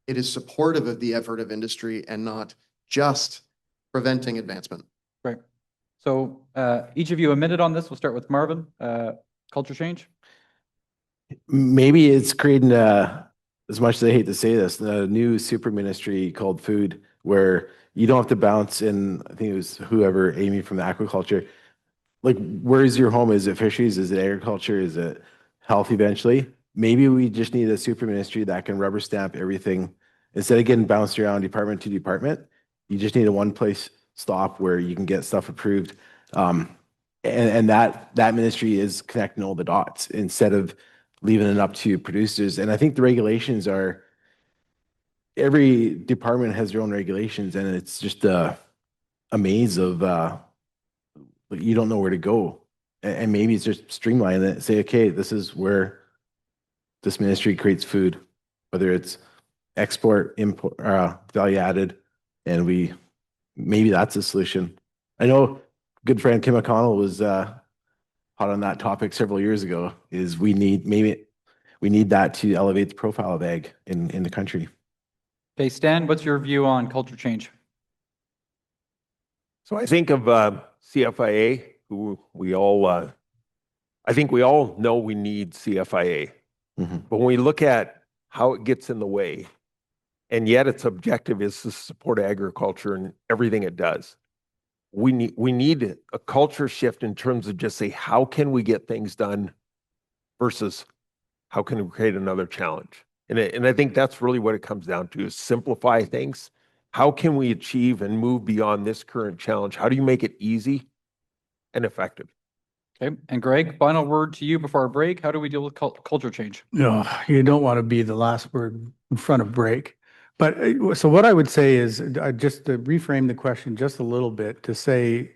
Speaker 7: it is supportive of the effort of industry and not just preventing advancement?
Speaker 1: Great. So each of you a minute on this. We'll start with Marvin. Culture change.
Speaker 4: Maybe it's creating as much as I hate to say this, the new super ministry called food, where you don't have to bounce in. I think it was whoever, Amy from the aquaculture. Like, where's your home? Is it fisheries? Is it agriculture? Is it health eventually? Maybe we just need a super ministry that can rubber stamp everything. Instead of getting bounced around department to department, you just need a one place stop where you can get stuff approved. And that ministry is connecting all the dots instead of leaving it up to producers. And I think the regulations are, every department has their own regulations, and it's just a maze of, you don't know where to go. And maybe it's just streamline it, say, okay, this is where this ministry creates food, whether it's export, import, value added, and maybe that's a solution. I know good friend Kim McConnell was hot on that topic several years ago, is we need that to elevate the profile of ag in the country.
Speaker 1: Okay, Stan, what's your view on culture change?
Speaker 3: So I think of CFA, who I think we all know we need CFIA.
Speaker 4: Mm-hmm.
Speaker 3: But when we look at how it gets in the way, and yet its objective is to support agriculture and everything it does, we need a culture shift in terms of just say, how can we get things done versus how can we create another challenge? And I think that's really what it comes down to, is simplify things How can we achieve and move beyond this current challenge? How do you make it easy and effective?
Speaker 1: Okay, and Greg, final word to you before our break. How do we deal with culture change?
Speaker 2: No, you don't want to be the last word in front of break. But so what I would say is just to reframe the question just a little bit to say,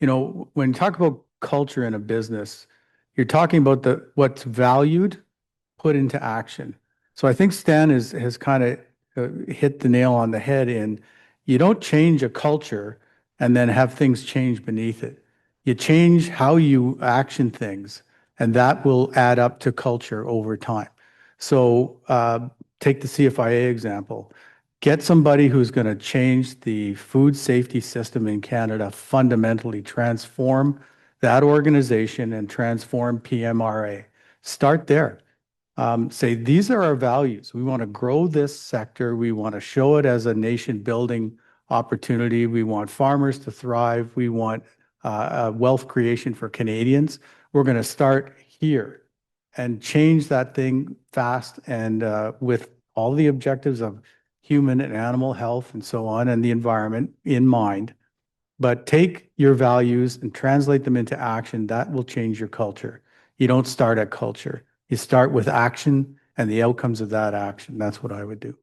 Speaker 2: when you talk about culture in a business, you're talking about what's valued put into action. So I think Stan has kind of hit the nail on the head in you don't change a culture and then have things change beneath it. You change how you action things, and that will add up to culture over time. So take the CFIA example. Get somebody who's going to change the food safety system in Canada, fundamentally transform that organization and transform PMRA. Start there. Say, these are our values. We want to grow this sector. We want to show it as a nation building opportunity. We want farmers to thrive. We want wealth creation for Canadians. We're going to start here and change that thing fast and with all the objectives of human and animal health and so on and the environment in mind. But take your values and translate them into action. That will change your culture. You don't start at culture. You start with action and the outcomes of that action. That's what I would do.